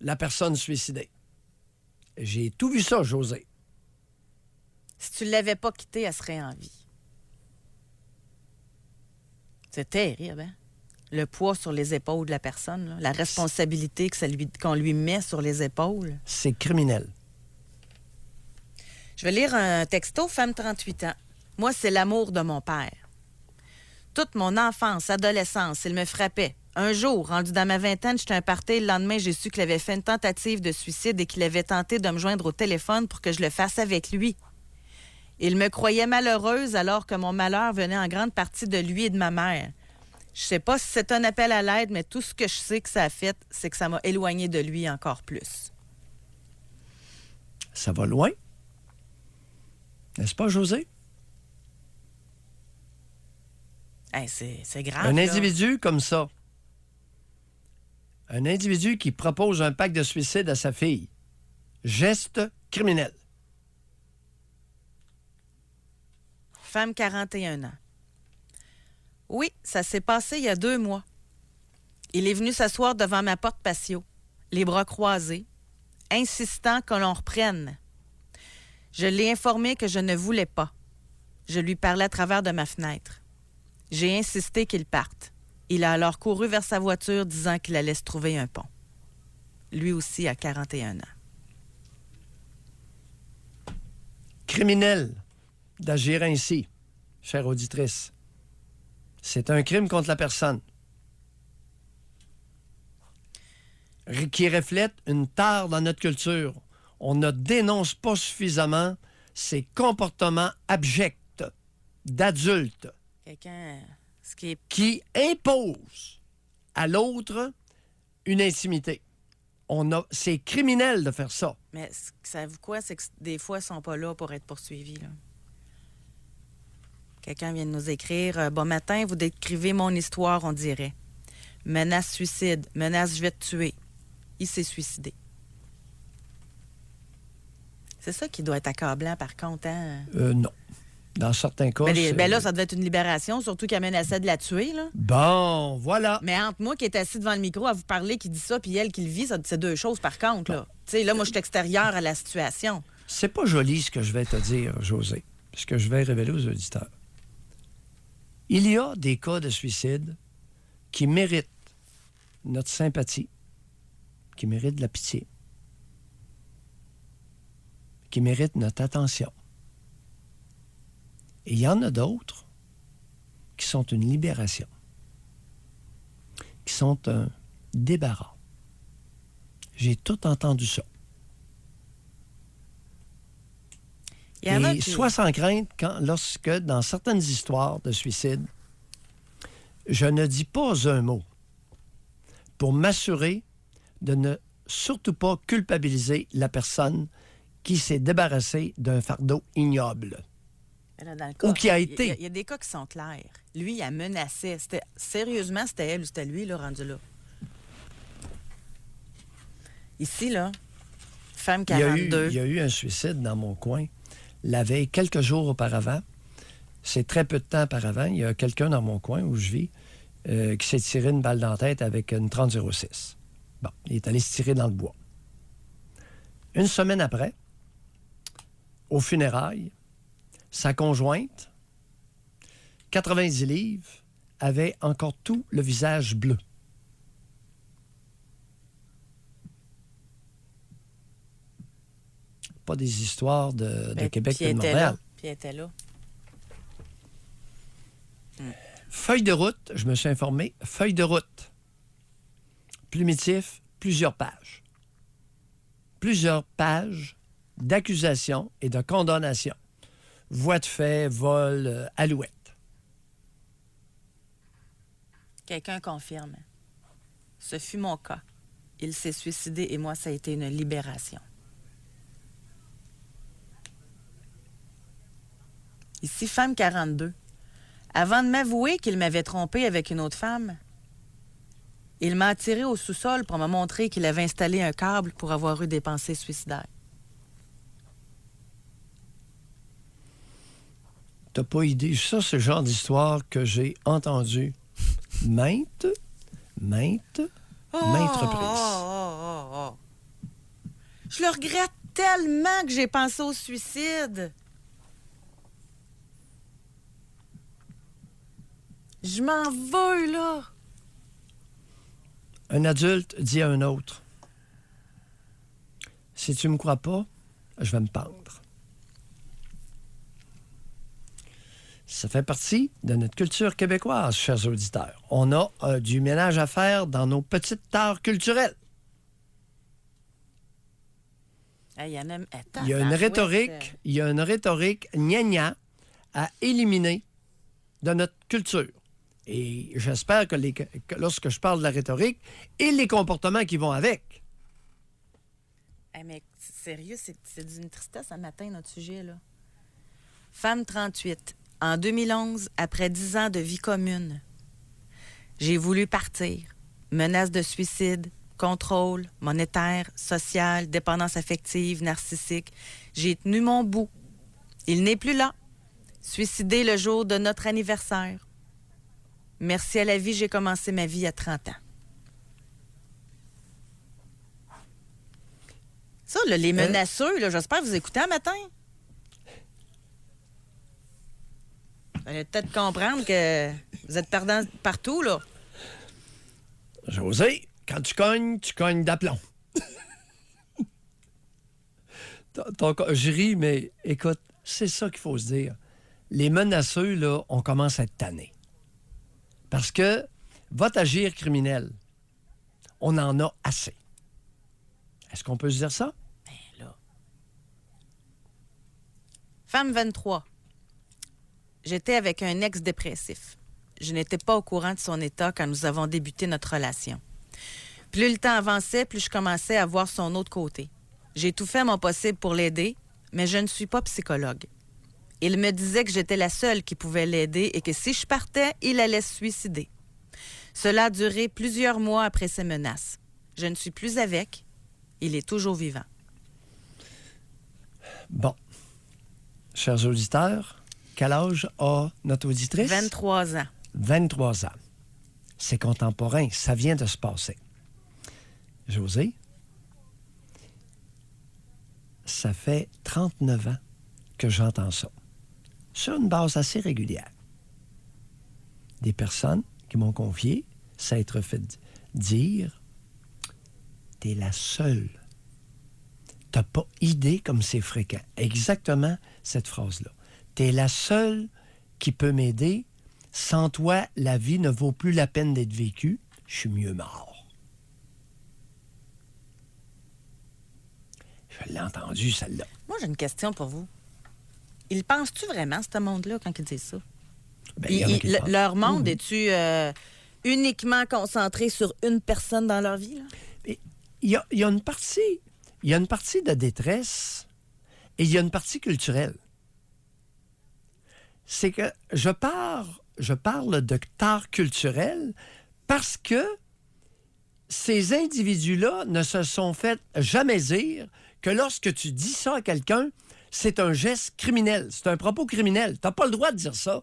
la personne suicidée. J'ai tout vu ça, José. Si tu ne l'avais pas quitté, elle serait en vie. C'est terrible, hein? Le poids sur les épaules de la personne, là, la responsabilité qu'on lui met sur les épaules. C'est criminel. Je vais lire un texto, femme 38 ans. Moi, c'est l'amour de mon père. Toute mon enfance, adolescence, il me frappait. Un jour, rendu dans ma vingtaine, j'étais à un party. Le lendemain, j'ai su qu'il avait fait une tentative de suicide et qu'il avait tenté de me joindre au téléphone pour que je le fasse avec lui. Il me croyait malheureuse alors que mon malheur venait en grande partie de lui et de ma mère. Je sais pas si c'est un appel à l'aide, mais tout ce que je sais que ça a fait, c'est que ça m'a éloigné de lui encore plus. Ça va loin. N'est-ce pas, José? Hey, c'est grave. Un là. individu comme ça, un individu qui propose un pacte de suicide à sa fille, geste criminel. Femme 41 ans. Oui, ça s'est passé il y a 2 mois. Il est venu s'asseoir devant ma porte patio, les bras croisés, insistant que l'on reprenne. Je l'ai informé que je ne voulais pas. Je lui parlais à travers de ma fenêtre. J'ai insisté qu'il parte. Il a alors couru vers sa voiture disant qu'il allait se trouver un pont. Lui aussi a 41 ans. Criminel d'agir ainsi, chère auditrice. C'est un crime contre la personne qui reflète une tare dans notre culture. On ne dénonce pas suffisamment ces comportements abjects d'adultes Quelqu'un... Ce qui est... qui imposent à l'autre une intimité. C'est criminel de faire ça. Mais savez-vous quoi? C'est que des fois, ils sont pas là pour être poursuivis. Là. Quelqu'un vient de nous écrire. Bon matin, vous décrivez mon histoire, on dirait. Menace suicide. Menace je vais te tuer. Il s'est suicidé. C'est ça qui doit être accablant, par contre. Hein? Non. Dans certains cas... Ben là, ça devait être une libération, surtout qu'elle menaçait de la tuer. Là. Bon, voilà. Mais entre moi qui est assis devant le micro à vous parler, qui dit ça, puis elle qui le vit, c'est deux choses, par contre. Là, tu sais, là moi, je suis extérieure à la situation. C'est pas joli ce que je vais te dire, José, ce que je vais révéler aux auditeurs. Il y a des cas de suicide qui méritent notre sympathie, qui méritent de la pitié, qui méritent notre attention. Et il y en a d'autres qui sont une libération, qui sont un débarras. J'ai tout entendu ça. Et sois sans crainte lorsque, dans certaines histoires de suicide, je ne dis pas un mot pour m'assurer de ne surtout pas culpabiliser la personne qui s'est débarrassée d'un fardeau ignoble. Là, dans le cas, ou qui a été. Il y a des cas qui sont clairs. Lui, il menaçait. Sérieusement, c'était elle ou c'était lui, là, rendu là. Ici, là, femme 42. Il y a eu un suicide dans mon coin la veille, quelques jours auparavant. C'est très peu de temps auparavant. Il y a quelqu'un dans mon coin où je vis qui s'est tiré une balle dans la tête avec une 30-06. Bon, il est allé se tirer dans le bois. Une semaine après, aux funérailles, sa conjointe, 90 livres, avait encore tout le visage bleu. Pas des histoires de Québec et de Montréal. Puis elle était là. Feuille de route, je me suis informé, feuille de route. Plumitif, plusieurs pages. Plusieurs pages d'accusation et de condamnation. Voies de fait, vol, alouette. Quelqu'un confirme. Ce fut mon cas. Il s'est suicidé et moi, ça a été une libération. Ici, femme 42. Avant de m'avouer qu'il m'avait trompé avec une autre femme, il m'a attiré au sous-sol pour me montrer qu'il avait installé un câble pour avoir eu des pensées suicidaires. T'as pas idée. Ça, c'est le genre d'histoire que j'ai entendu maintes reprises. Je le regrette tellement que j'ai pensé au suicide. Je m'en veux, là. Un adulte dit à un autre, « Si tu me crois pas, je vais me pendre. » Ça fait partie de notre culture québécoise, chers auditeurs. On a du ménage à faire dans nos petites tares culturelles. Il y a une rhétorique gna-gna à éliminer de notre culture. Et j'espère que lorsque je parle de la rhétorique et les comportements qui vont avec. Mais sérieux, c'est d'une tristesse à matin, notre sujet, là. Femme 38. En 2011, après 10 ans de vie commune, j'ai voulu partir. Menace de suicide, contrôle, monétaire, social, dépendance affective, narcissique. J'ai tenu mon bout. Il n'est plus là. Suicidé le jour de notre anniversaire. Merci à la vie, j'ai commencé ma vie à 30 ans. Ça, là, les menaceux, là, j'espère que vous écoutez un matin. Fallait peut-être comprendre que vous êtes perdant partout, là. José, quand tu cognes d'aplomb. Je ris, mais écoute, c'est ça qu'il faut se dire. Les menaceux, là, on commence à être tannés. Parce que votre agir criminel, on en a assez. Est-ce qu'on peut se dire ça? Ben là. Femme 23. J'étais avec un ex-dépressif. Je n'étais pas au courant de son état quand nous avons débuté notre relation. Plus le temps avançait, plus je commençais à voir son autre côté. J'ai tout fait mon possible pour l'aider, mais je ne suis pas psychologue. Il me disait que j'étais la seule qui pouvait l'aider et que si je partais, il allait se suicider. Cela a duré plusieurs mois après ces menaces. Je ne suis plus avec. Il est toujours vivant. Bon. Chers auditeurs, quel âge a notre auditrice? 23 ans. 23 ans. C'est contemporain. Ça vient de se passer. José, ça fait 39 ans que j'entends ça. Sur une base assez régulière. Des personnes qui m'ont confié s'être fait dire « T'es la seule. T'as pas idée comme c'est fréquent. » Exactement cette phrase-là. « T'es la seule qui peut m'aider. Sans toi, la vie ne vaut plus la peine d'être vécue. Je suis mieux mort. » Je l'ai entendu, celle-là. Moi, j'ai une question pour vous. Ils pensent-tu vraiment, ce monde-là, quand ils disent ça? Ben, il y en a qui le pensent. Leur monde, est-tu uniquement concentré sur une personne dans leur vie? Là? Il y a une partie. Il y a une partie de détresse et il y a une partie culturelle. C'est que je parle de tard culturel parce que ces individus-là ne se sont fait jamais dire que lorsque tu dis ça à quelqu'un, c'est un geste criminel, c'est un propos criminel. Tu n'as pas le droit de dire ça.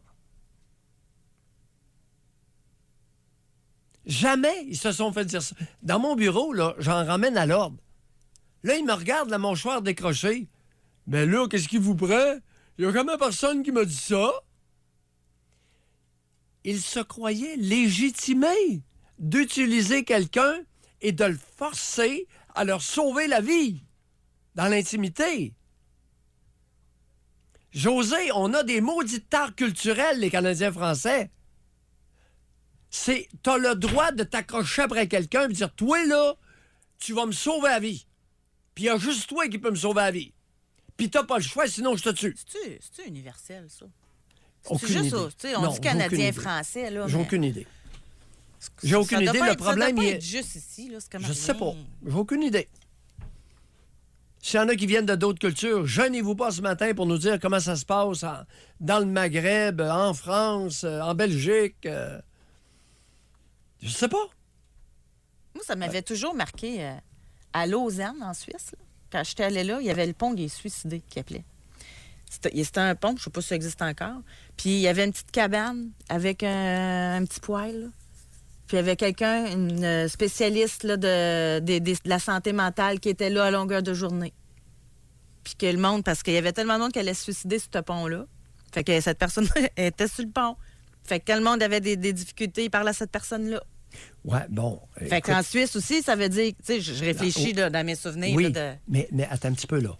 Jamais ils se sont fait dire ça. Dans mon bureau, là, j'en ramène à l'ordre. Là, ils me regardent, la mâchoire décrochée. Ben là, qu'est-ce qui vous prend? Il n'y a jamais personne qui m'a dit ça. Ils se croyaient légitimés d'utiliser quelqu'un et de le forcer à leur sauver la vie dans l'intimité. José, on a des maudits tares culturels, les Canadiens français. T'as le droit de t'accrocher après quelqu'un et de dire, toi, là, tu vas me sauver la vie. Puis il y a juste toi qui peux me sauver la vie. Puis t'as pas le choix, sinon je te tue. C'est-tu universel, ça? Aucune C'est juste idée. ça. On dit Canadien-Français, là. J'ai aucune idée. J'ai aucune idée. Le problème, ça doit pas être juste ici, là. C'est comme je rien. sais pas. J'ai aucune idée. S'il y en a qui viennent de d'autres cultures, gênez-vous pas ce matin pour nous dire comment ça se passe dans le Maghreb, en France, en Belgique. Je sais pas. Moi, ça m'avait toujours marqué à Lausanne, en Suisse. Là. Quand j'étais allée là, il y avait le pont des suicidés qui appelait. C'était un pont, je ne sais pas si ça existe encore. Puis il y avait une petite cabane avec un petit poêle. Là. Puis il y avait quelqu'un, une spécialiste là, de la santé mentale qui était là à longueur de journée. Puis que le monde, parce qu'il y avait tellement de monde qui allait se suicider sur ce pont-là. Fait que cette personne était sur le pont. Fait que quand le monde avait des difficultés, il parlait à cette personne-là. Ouais, bon. Fait qu'en Suisse aussi, ça veut dire, tu sais, je réfléchis là, dans mes souvenirs. Oui, là, mais attends un petit peu là.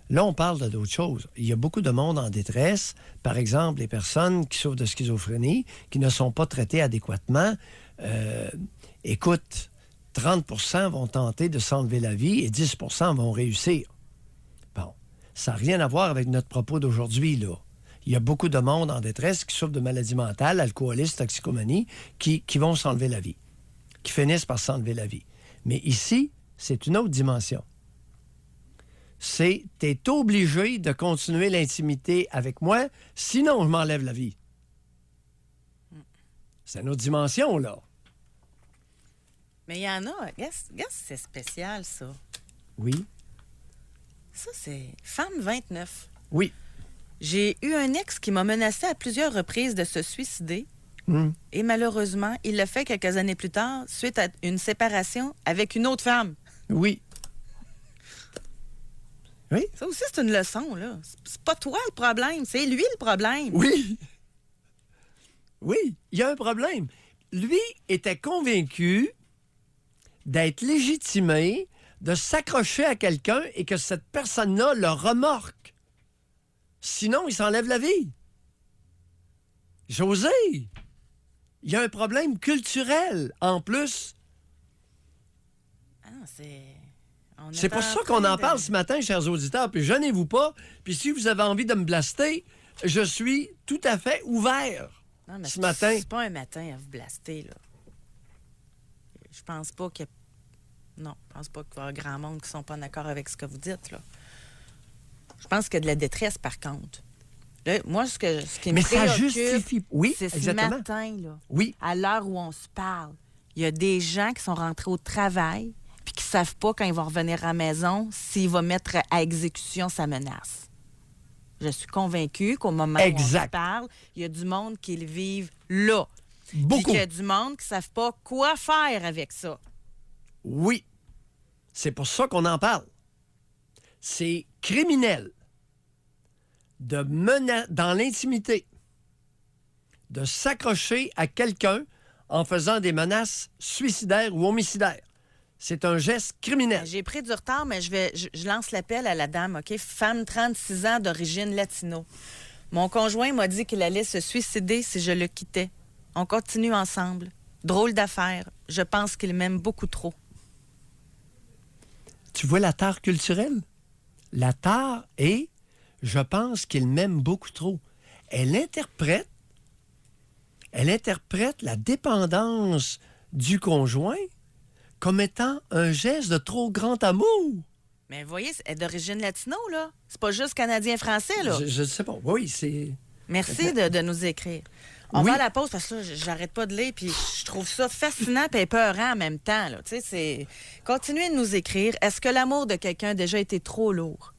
Là, on parle d'autres choses. Il y a beaucoup de monde en détresse. Par exemple, les personnes qui souffrent de schizophrénie, qui ne sont pas traitées adéquatement. Écoute, 30 % vont tenter de s'enlever la vie et 10 % vont réussir. Bon, ça n'a rien à voir avec notre propos d'aujourd'hui, là. Il y a beaucoup de monde en détresse qui souffrent de maladies mentales, alcoolisme, toxicomanie, qui vont s'enlever la vie, qui finissent par s'enlever la vie. Mais ici, c'est une autre dimension. T'es obligé de continuer l'intimité avec moi, sinon je m'enlève la vie. C'est une autre dimension, là. Mais il y en a, regarde, c'est spécial, ça. Oui. Ça, c'est femme 29. Oui. J'ai eu un ex qui m'a menacé à plusieurs reprises de se suicider. Et malheureusement, il l'a fait quelques années plus tard, suite à une séparation avec une autre femme. Oui. Oui. Ça aussi, c'est une leçon, là. C'est pas toi le problème, c'est lui le problème. Oui. Oui, il y a un problème. Lui était convaincu d'être légitimé, de s'accrocher à quelqu'un et que cette personne-là le remorque. Sinon, il s'enlève la vie. José, il y a un problème culturel en plus. Ah, c'est... on C'est est pour en ça qu'on train en de- parle ce matin, chers auditeurs. Puis gênez-vous pas. Puis si vous avez envie de me blaster, je suis tout à fait ouvert Non, mais ce matin. C'est pas un matin à vous blaster, là. Je pense pas qu'il y a... Non, je pense pas qu'il y a grand monde qui sont pas d'accord avec ce que vous dites, là. Je pense qu'il y a de la détresse, par contre. Là, moi, ce qui me Mais ça préoccupe, justifie. Oui, c'est ce exactement. matin, là, Oui. à l'heure où on se parle, il y a des gens qui sont rentrés au travail puis qui savent pas quand ils vont revenir à la maison s'il va mettre à exécution sa menace. Je suis convaincue qu'au moment où on se Exact. parle, il y a du monde qui le vivent là. Puis Beaucoup. qu'il y a du monde qui ne savent pas quoi faire avec ça. Oui. C'est pour ça qu'on en parle. C'est criminel de dans l'intimité, de s'accrocher à quelqu'un en faisant des menaces suicidaires ou homicidaires. C'est un geste criminel. J'ai pris du retard, mais je lance l'appel à la dame, OK? Femme, 36 ans, d'origine latino. Mon conjoint m'a dit qu'il allait se suicider si je le quittais. On continue ensemble. Drôle d'affaire. Je pense qu'il m'aime beaucoup trop. Tu vois la tare culturelle? La tare est, je pense qu'il m'aime beaucoup trop. Elle interprète la dépendance du conjoint comme étant un geste de trop grand amour. Mais vous voyez, elle est d'origine latino, là. C'est pas juste canadien-français, là. Je ne sais pas. Oui, c'est... Merci de nous écrire. On Oui. va à la pause parce que là, j'arrête pas de lire puis je trouve ça fascinant et épeurant en même temps. Là. Tu sais, c'est... Continuez de nous écrire. Est-ce que l'amour de quelqu'un a déjà été trop lourd?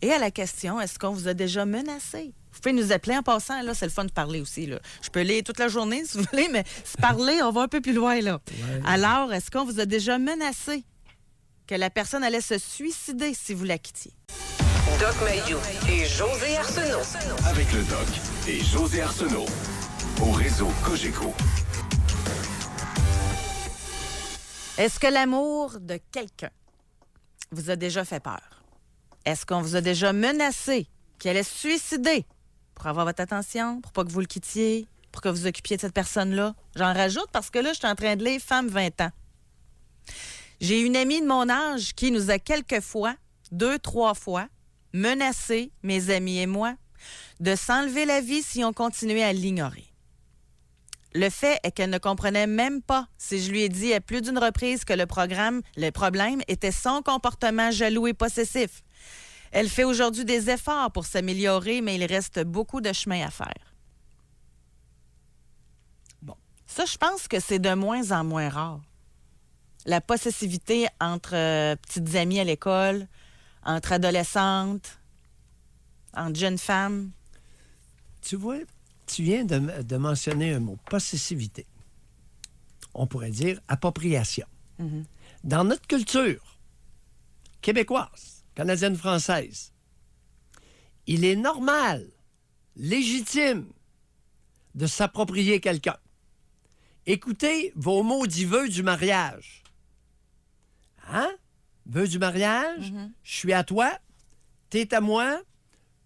Et à la question, est-ce qu'on vous a déjà menacé? Vous pouvez nous appeler en passant. Là, c'est le fun de parler aussi. Là. Je peux lire toute la journée si vous voulez, mais se parler, on va un peu plus loin. Là. Ouais. Alors, est-ce qu'on vous a déjà menacé que la personne allait se suicider si vous la quittiez? Doc Mayou et José Arsenault. Avec le Doc et José Arsenault. Au réseau Cogeco. Est-ce que l'amour de quelqu'un vous a déjà fait peur? Est-ce qu'on vous a déjà menacé qu'il allait se suicider pour avoir votre attention, pour pas que vous le quittiez, pour que vous occupiez de cette personne-là? J'en rajoute parce que là, je suis en train de lire Femme 20 ans. J'ai une amie de mon âge qui nous a quelquefois, 2-3 fois, menacé, mes amis et moi, de s'enlever la vie si on continuait à l'ignorer. Le fait est qu'elle ne comprenait même pas si je lui ai dit à plus d'une reprise que le problème était son comportement jaloux et possessif. Elle fait aujourd'hui des efforts pour s'améliorer, mais il reste beaucoup de chemin à faire. Bon. Ça, je pense que c'est de moins en moins rare. La possessivité entre petites amies à l'école, entre adolescentes, entre jeunes femmes. Tu vois, tu viens de mentionner un mot, possessivité. On pourrait dire appropriation. Mhm. Dans notre culture québécoise, canadienne-française, il est normal, légitime, de s'approprier quelqu'un. Écoutez vos maudits vœux du mariage. Hein? Vœux du mariage? Je suis à toi, t'es à moi,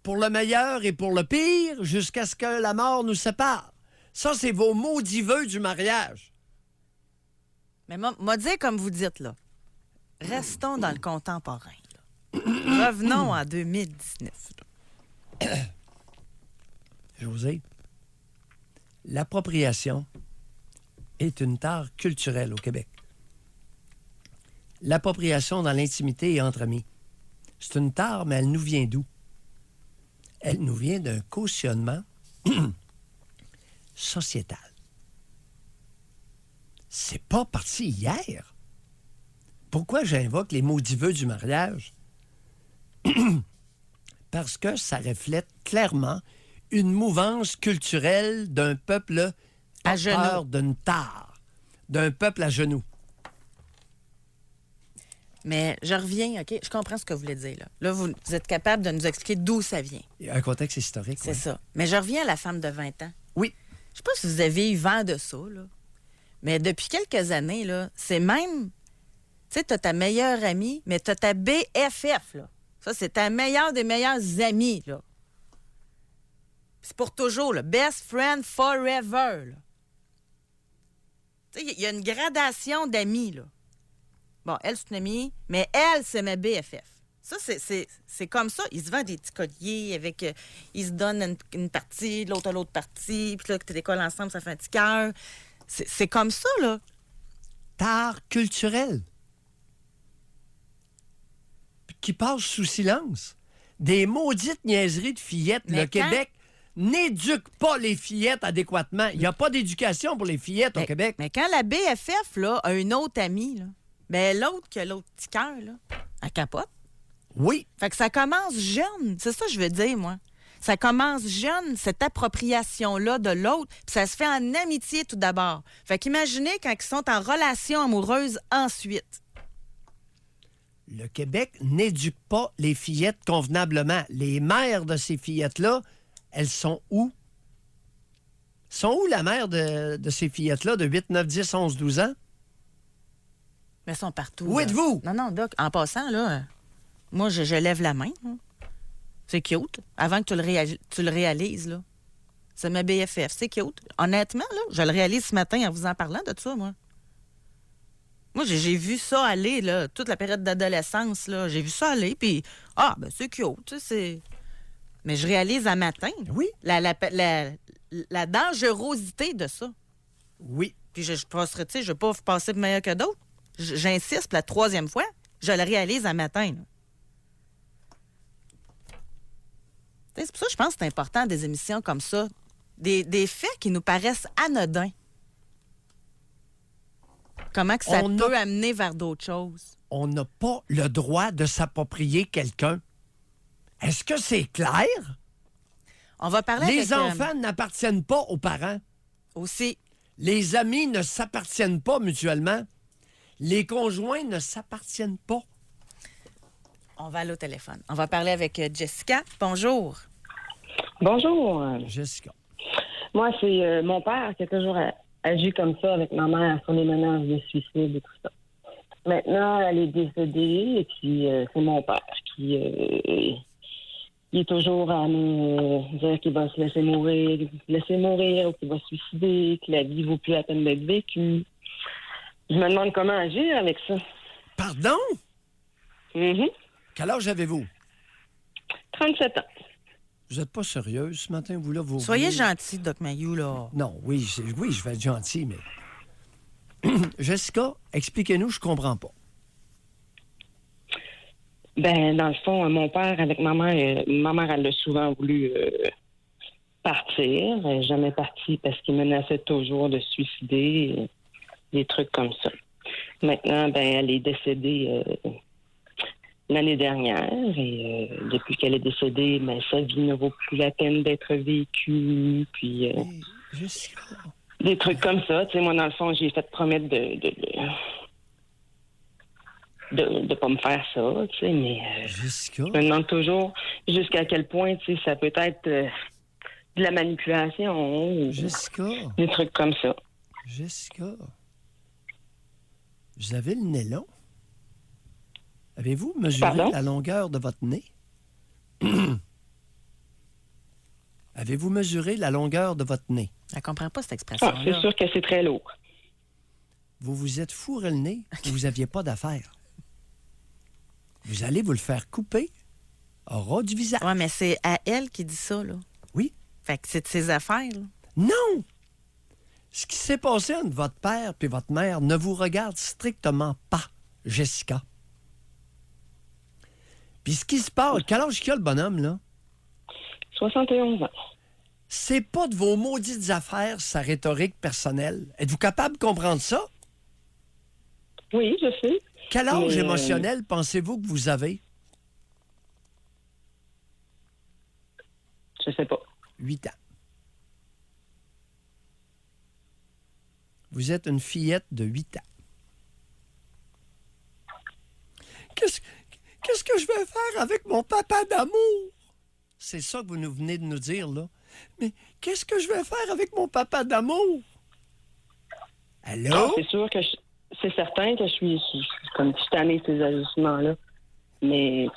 pour le meilleur et pour le pire, jusqu'à ce que la mort nous sépare. Ça, c'est vos maudits vœux du mariage. Mais moi, dire comme vous dites, là, restons dans le contemporain. Là. Revenons en 2019. là. José, l'appropriation est une tare culturelle au Québec. L'appropriation dans l'intimité et entre amis. C'est une tare, mais elle nous vient d'où? Elle nous vient d'un cautionnement sociétal. C'est pas parti hier. Pourquoi j'invoque les maudits vœux du mariage? Parce que ça reflète clairement une mouvance culturelle d'un peuple À genoux. porteur d'une tare, d'un peuple à genoux. Mais je reviens, OK? Je comprends ce que vous voulez dire. Là, vous êtes capable de nous expliquer d'où ça vient. Il y a un contexte historique. C'est oui. ça. Mais je reviens à la femme de 20 ans. Oui. sais pas si vous avez eu vent de ça, là. Mais depuis quelques années, là, c'est même... Tu sais, t'as ta meilleure amie, mais t'as ta BFF, là. Ça, c'est ta meilleure des meilleurs amis, là. C'est pour toujours, là. Best friend forever, là. Tu sais, il y a une gradation d'amis, là. Bon, elle, c'est une amie, mais elle, c'est ma BFF. Ça, c'est comme ça. Ils se vendent des petits colliers avec... ils se donnent une partie, l'autre à l'autre partie, puis là, que tu décolles ensemble, ça fait un petit cœur. C'est comme ça, là. Tard culturel. Qui passe sous silence. Des maudites niaiseries de fillettes. Mais le Québec n'éduque pas les fillettes adéquatement. Il n'y a pas d'éducation pour les fillettes au Québec. Mais quand la BFF, là, a une autre amie, là, ben l'autre qui a l'autre petit cœur, là, elle capote. Oui. Fait que ça commence jeune. C'est ça que je veux dire, moi. Ça commence jeune, cette appropriation-là de l'autre, puis ça se fait en amitié tout d'abord. Fait qu'imaginez quand ils sont en relation amoureuse ensuite. Le Québec n'éduque pas les fillettes convenablement. Les mères de ces fillettes-là, elles sont où? Sont où la mère de ces fillettes-là de 8, 9, 10, 11, 12 ans? Mais elles sont partout. Où là. êtes-vous? Non, Doc, en passant, là, moi, je lève la main. Hein. C'est cute. Avant que tu le réalises, là. C'est ma BFF. C'est cute. Honnêtement, là, je le réalise ce matin en vous en parlant de ça, moi. Moi, j'ai vu ça aller, là, toute la période d'adolescence, là. J'ai vu ça aller, puis, c'est cute, tu sais, c'est... Mais je réalise un matin Oui. la dangerosité de ça. Oui. Puis je passerai, tu sais, je ne vais pas passer pour meilleur que d'autres. J'insiste, pour la troisième fois, je le réalise un matin, là. C'est pour ça que je pense que c'est important, des émissions comme ça, des faits qui nous paraissent anodins. Comment que ça peut amener vers d'autres choses? On n'a pas le droit de s'approprier quelqu'un. Est-ce que c'est clair? On va parler Les avec... enfants n'appartiennent pas aux parents. Aussi. Les amis ne s'appartiennent pas mutuellement. Les conjoints ne s'appartiennent pas. On va aller au téléphone. On va parler avec Jessica. Bonjour. Bonjour. Jessica. Moi, c'est mon père qui a toujours agi comme ça avec ma mère sur les menaces de suicide et tout ça. Maintenant, elle est décédée et puis c'est mon père qui il est toujours à nous dire qu'il va se laisser mourir ou qu'il va se suicider, que la vie vaut plus la peine d'être vécue. Je me demande comment agir avec ça. Pardon? Mm-hmm. Quel âge avez-vous? 37 ans. Vous n'êtes pas sérieuse ce matin, vous, là? Vous Soyez gentil, Doc Mayou, là. Non, oui, je vais être gentil, mais... Jessica, expliquez-nous, je comprends pas. Ben, dans le fond, mon père, avec ma mère, elle a souvent voulu partir. Elle n'est jamais partie parce qu'il menaçait toujours de se suicider, des trucs comme ça. Maintenant, ben, elle est décédée l'année dernière et depuis qu'elle est décédée, ben, sa vie ne vaut plus la peine d'être vécue. Puis Jessica... des trucs comme ça. Tu sais, moi, dans le fond, j'ai fait promettre de pas me faire ça, tu sais, mais Jessica? je me demande toujours jusqu'à quel point, tu sais, ça peut être de la manipulation ou Jessica? des trucs comme ça. Jessica? Vous avez le nez long? Avez-vous mesuré Pardon? la longueur de votre nez? Avez-vous mesuré la longueur de votre nez? Elle comprend pas cette Ah, expression-là. c'est sûr que c'est très lourd. Vous vous êtes fourré le nez ou vous n'aviez pas d'affaires? Vous allez vous le faire couper au ras du visage. Oui, mais c'est à elle qui dit ça, là. Oui. Fait que c'est de ses affaires, là. Non! Ce qui s'est passé entre votre père et votre mère ne vous regarde strictement pas, Jessica. Puis ce qui se passe, quel âge qu'il a le bonhomme, là? 71 ans. C'est pas de vos maudites affaires, sa rhétorique personnelle. Êtes-vous capable de comprendre ça? Oui, je sais. Quel âge Mais, émotionnel pensez-vous que vous avez? Je sais pas. 8 ans. Vous êtes une fillette de 8 ans. Qu'est-ce que je vais faire avec mon papa d'amour? C'est ça que vous nous venez de nous dire, là. Mais qu'est-ce que je vais faire avec mon papa d'amour? Allô? Ah, c'est sûr que c'est certain que je suis comme tannée de ces ajustements-là. Mais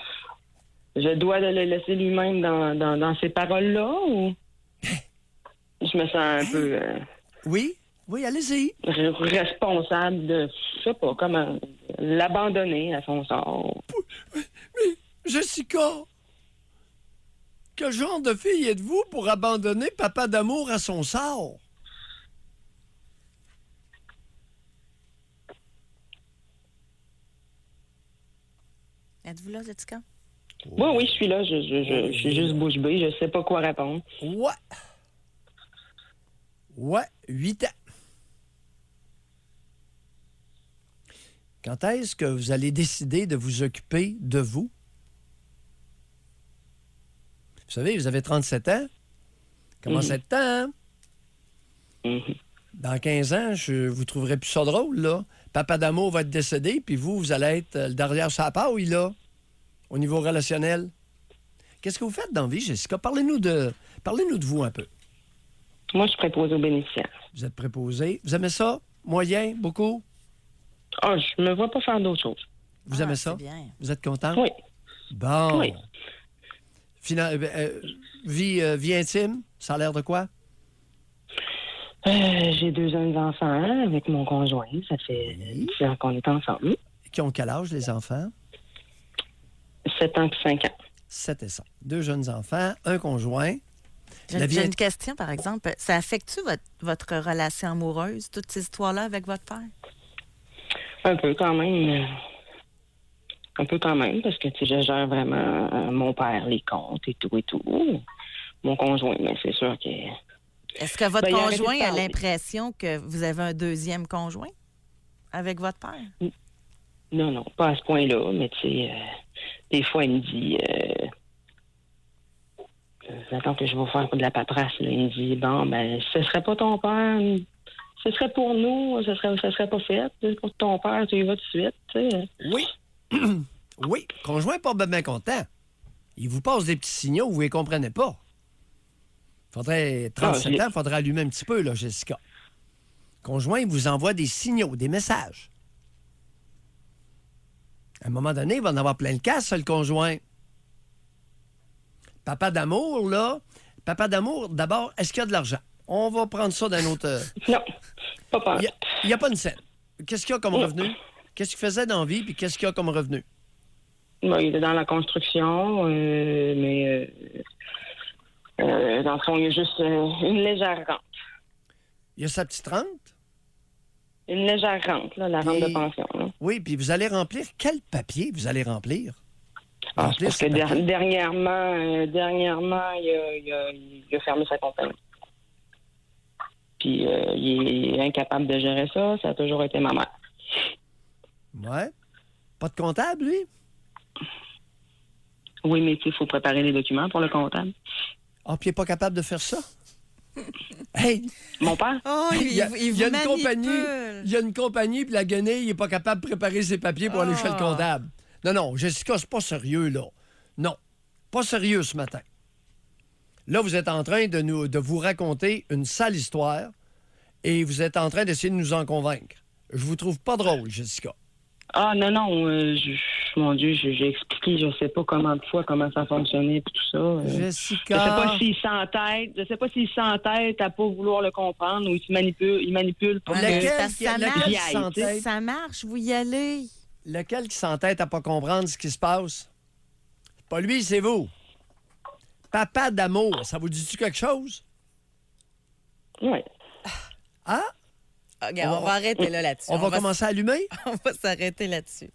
je dois le laisser lui-même dans ces paroles-là ou je me sens un peu Oui, allez-y. responsable de, je sais pas, comment l'abandonner à son sort. Mais, Jessica, quel genre de fille êtes-vous pour abandonner papa d'amour à son sort? Êtes-vous là, Jessica? Oui, je suis là. Je suis juste bouche bée. Je sais pas quoi répondre. Ouais, 8 ans. Quand est-ce que vous allez décider de vous occuper de vous? Vous savez, vous avez 37 ans. Commence à être temps, hein? Mhm. Dans 15 ans, vous trouverez plus ça drôle, là. Papa d'amour va être décédé, puis vous allez être le derrière sa paille, là, au niveau relationnel. Qu'est-ce que vous faites dans la vie, Jessica? Parlez-nous de vous un peu. Moi, je suis préposée aux bénéficiaires. Vous êtes préposé. Vous aimez ça? Moyen? Beaucoup? Ah, je me vois pas faire d'autre chose. Vous aimez ça? C'est bien. Vous êtes content? Oui. Bon. Oui. Vie intime, ça a l'air de quoi? J'ai 2 jeunes enfants avec mon conjoint. Ça fait 10 ans qu'on est ensemble. Qui ont quel âge, les enfants? 7 ans et 5 ans. 7 et 5. 2 jeunes enfants, un conjoint. J'ai une question, par exemple. Ça affecte-tu votre relation amoureuse, toutes ces histoires-là avec votre père? Un peu quand même. Un peu quand même, parce que tu sais, je gère vraiment mon père, les comptes et tout et tout. Mon conjoint, mais c'est sûr que... Est-ce que votre Ben, il a arrêté conjoint de a parler. l'impression que vous avez un deuxième conjoint avec votre père? Non, pas à ce point-là, mais tu sais, des fois, il me dit... j'attends que je vais faire de la paperasse, là. Il me dit, bon, ben, ce serait pas ton père... Ce serait pour nous, ça serait pas fait. Pour ton père, tu y vas tout de suite, tu sais. Oui. Oui. Conjoint pas bien content. Il vous passe des petits signaux, vous ne les comprenez pas. Faudrait 37 ans, il faudrait allumer un petit peu, là, Jessica. Conjoint, il vous envoie des signaux, des messages. À un moment donné, il va en avoir plein le casse, le conjoint. Papa d'amour, là. Papa d'amour, d'abord, est-ce qu'il y a de l'argent? On va prendre ça d'un autre... Non, pas peur. Il n'y a pas une scène. Qu'est-ce qu'il y a comme revenu? Qu'est-ce qu'il faisait dans la vie, puis qu'est-ce qu'il y a comme revenu? Bon, il est dans la construction, mais dans le fond, il y a juste une légère rente. Il y a sa petite rente? Une légère rente, là, la rente Et- de pension. Là. Oui, puis vous allez remplir... Quel papier vous allez remplir? Ah, c'est Remplir parce que ces papiers. dernièrement, il a fermé sa compagnie. Puis il est incapable de gérer ça. Ça a toujours été ma mère. Ouais. Pas de comptable, lui? Oui, mais il faut préparer les documents pour le comptable. Ah, puis il n'est pas capable de faire ça? Hey! Mon père? Oh, Il y a, vous il y a une manipule. compagnie, il y a une compagnie, puis la guenille, il n'est pas capable de préparer ses papiers pour aller chez le comptable. Non, Jessica, c'est pas sérieux, là. Non, pas sérieux ce matin. Là, vous êtes en train de vous raconter une sale histoire et vous êtes en train d'essayer de nous en convaincre. Je vous trouve pas drôle, Jessica. Ah, non, mon Dieu, j'ai expliqué, je sais pas comment ça fonctionnait et tout ça. Jessica... Je sais pas s'il s'entête à pas vouloir le comprendre ou il manipule pour Ouais, que... mais Lequel parce que ça lequel marche. qui s'entête? Ça marche, vous y allez. Lequel qui s'entête à pas comprendre ce qui se passe? Pas lui, c'est vous. Papa d'amour, ça vous dit-tu quelque chose? Oui. Ah? Regarde, on va arrêter là-dessus. On va commencer à allumer? On va s'arrêter là-dessus.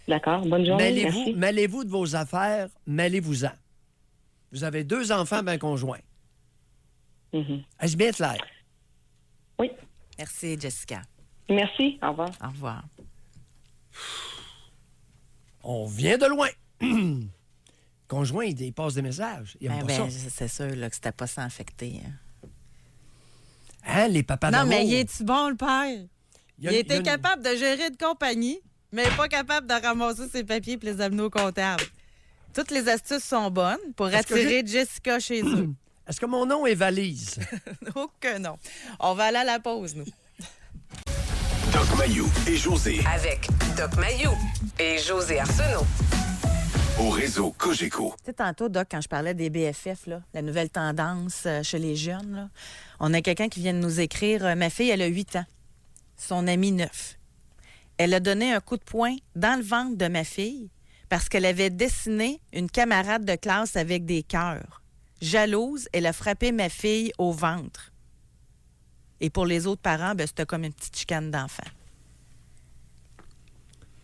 D'accord. Bonne journée. Merci. Mêlez-vous de vos affaires, mêlez-vous-en. Vous avez 2 enfants, ben conjoints. Mhm. Est-ce bien clair? Oui. Merci, Jessica. Merci. Au revoir. Au revoir. On vient de loin. Conjoint, il passe des messages. Il aime pas ça. C'est sûr là, que c'était pas sans affecter. Hein. Hein, les papas Non, d'amour? mais il est-tu bon, le père? Il y a- Il il y a était une- capable de gérer de compagnie, mais pas capable de ramasser ses papiers et les amener au comptable. Toutes les astuces sont bonnes pour Est-ce que attirer Jessica chez eux. Est-ce que mon nom est Valise? Oh que non. On va aller à la pause, nous. Doc Mayou et José Avec Doc Mayou et José Arsenault. au réseau Cogeco. Tu sais, tantôt, Doc, quand je parlais des BFF, là, la nouvelle tendance chez les jeunes, là, on a quelqu'un qui vient de nous écrire. Ma fille, elle a 8 ans. Son ami 9. Elle a donné un coup de poing dans le ventre de ma fille parce qu'elle avait dessiné une camarade de classe avec des cœurs. Jalouse, elle a frappé ma fille au ventre. Et pour les autres parents, ben, c'était comme une petite chicane d'enfant.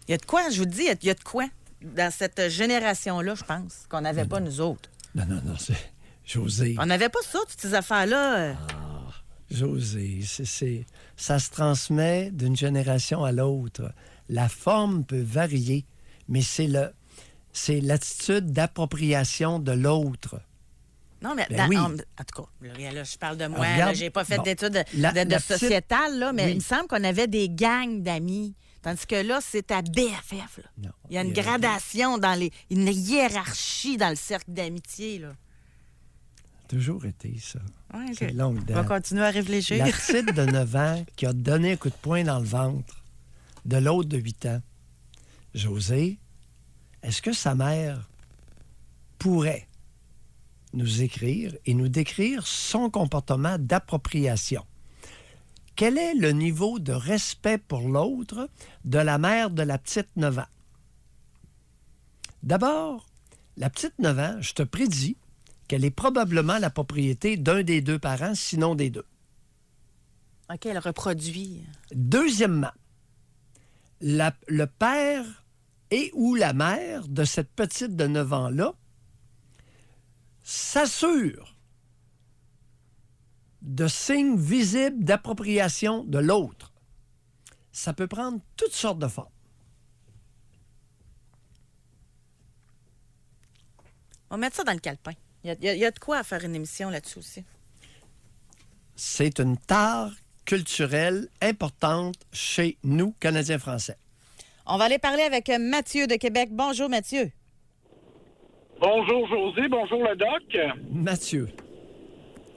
Il y a de quoi, je vous dis, il y a de quoi dans cette génération-là, je pense, qu'on n'avait pas nous autres. Non, c'est José. On n'avait pas ça, toutes ces affaires-là. José, ça se transmet d'une génération à l'autre. La forme peut varier, mais c'est l'attitude d'appropriation de l'autre. Non, mais Ben oui. en tout cas, là, je parle de moi. Regarde, J'ai pas fait bon, d'études de la petite- sociétale, là, mais Oui. il me semble qu'on avait des gangs d'amis. Tandis que là, c'est à BFF. Là. Non, Il y a une gradation, une hiérarchie dans le cercle d'amitié. Là. Toujours été ça. Ouais, OK. C'est longue On va date. continuer à réfléchir. La petite de 9 ans qui a donné un coup de poing dans le ventre de l'autre de 8 ans. José, est-ce que sa mère pourrait nous écrire et nous décrire son comportement d'appropriation? Quel est le niveau de respect pour l'autre de la mère de la petite 9 ans? D'abord, la petite 9 ans, je te prédis qu'elle est probablement la propriété d'un des deux parents, sinon des deux. OK, elle reproduit. Deuxièmement, le père et ou la mère de cette petite de 9 ans-là s'assure de signes visibles d'appropriation de l'autre. Ça peut prendre toutes sortes de formes. On va mettre ça dans le calepin. Il y a de quoi à faire une émission là-dessus aussi. C'est une tare culturelle importante chez nous, Canadiens-Français. On va aller parler avec Mathieu de Québec. Bonjour, Mathieu. Bonjour José, bonjour le doc. Mathieu.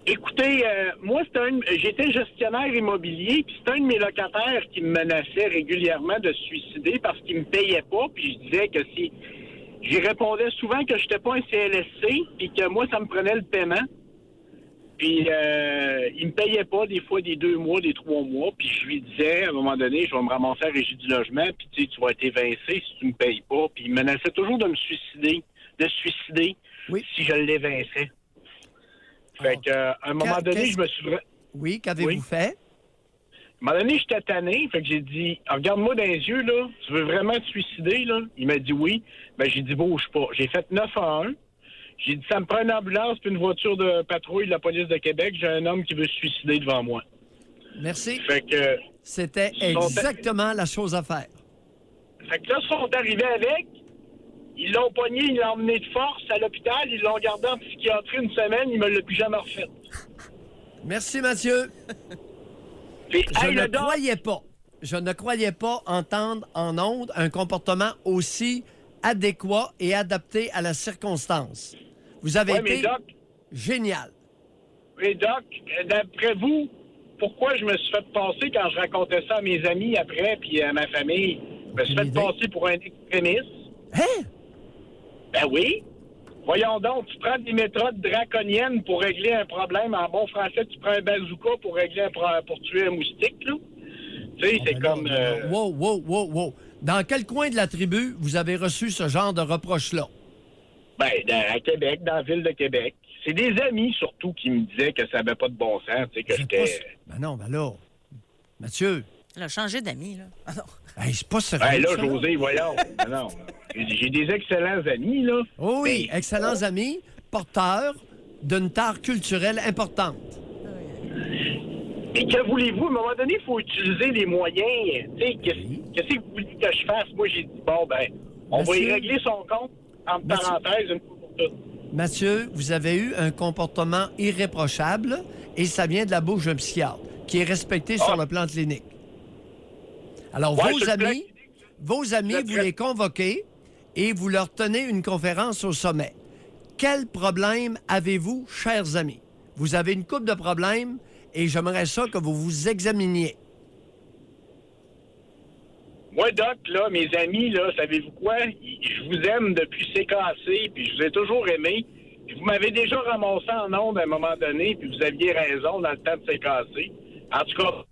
Écoutez, moi j'étais gestionnaire immobilier, puis c'est un de mes locataires qui me menaçait régulièrement de se suicider parce qu'il me payait pas, puis je disais que si j'y répondais souvent que j'étais pas un CLSC, puis que moi ça me prenait le paiement. Puis il me payait pas des fois des 2 mois, des 3 mois, puis je lui disais à un moment donné, je vais me ramasser à la régie du logement, puis tu vas être évincé si tu me payes pas, puis il me menaçait toujours de se suicider Oui. si je l'évinçais. Fait qu'à un moment donné, je me suis... Oui, qu'avez-vous fait? À un moment donné, j'étais tanné, fait que j'ai dit, regarde-moi dans les yeux, là, tu veux vraiment te suicider, là? Il m'a dit oui. Ben, j'ai dit, bouge pas. J'ai fait 9 à 1. J'ai dit, ça me prend une ambulance puis une voiture de patrouille de la police de Québec. J'ai un homme qui veut se suicider devant moi. Merci. Fait que... C'était exactement la chose à faire. Fait que là, ils sont arrivés avec. Ils l'ont pogné, ils l'ont emmené de force à l'hôpital. Ils l'ont gardé en psychiatrie une semaine. Il me l'a plus jamais refait. Merci, Mathieu. Puis, hey, Je ne croyais pas entendre en ondes un comportement aussi adéquat et adapté à la circonstance. Vous avez Ouais, mais été Doc, génial. mais Doc, d'après vous, pourquoi je me suis fait passer quand je racontais ça à mes amis après puis à ma famille? Je me suis fait Aucune idée. passer pour un extrémiste. Hein? Ben oui. Voyons donc, tu prends des méthodes draconiennes pour régler un problème. En bon français, tu prends un bazooka pour pour tuer un moustique, là. Tu sais, c'est Ben non, comme... non, non. Wow. Dans quel coin de la tribu vous avez reçu ce genre de reproche-là? Ben, à Québec, dans la ville de Québec. C'est des amis, surtout, qui me disaient que ça n'avait pas de bon sens, tu sais, que C'est j'étais... pas- Ben non, ben là. Mathieu, Elle a changé d'amis, là. Ah non. hey, c'est pas sérieux. Ben là, ça, José, voyons. Non. J'ai des excellents amis, là. Oh oui, Mais- excellents amis, porteurs d'une tare culturelle importante. Et que voulez-vous? À un moment donné, il faut utiliser les moyens. Tu sais, qu'est-ce que vous voulez que je fasse? Moi, j'ai dit, bon, ben, on va y Monsieur- régler son compte, entre Monsieur- parenthèses, une fois pour toutes. Mathieu, vous avez eu un comportement irréprochable et ça vient de la bouche d'un psychiatre qui est respecté sur le plan clinique. Alors, Ouais, vos sur le plan amis, Le vous plan- les convoquez et vous leur tenez une conférence au sommet. Quel problème avez-vous, chers amis? Vous avez une couple de problèmes et j'aimerais ça que vous vous examiniez. Moi, Doc, là, mes amis, là, savez-vous quoi? Je vous aime depuis CKC, puis je vous ai toujours aimé. Puis vous m'avez déjà ramassé en ondes à un moment donné, puis vous aviez raison dans le temps de CKC. En tout cas,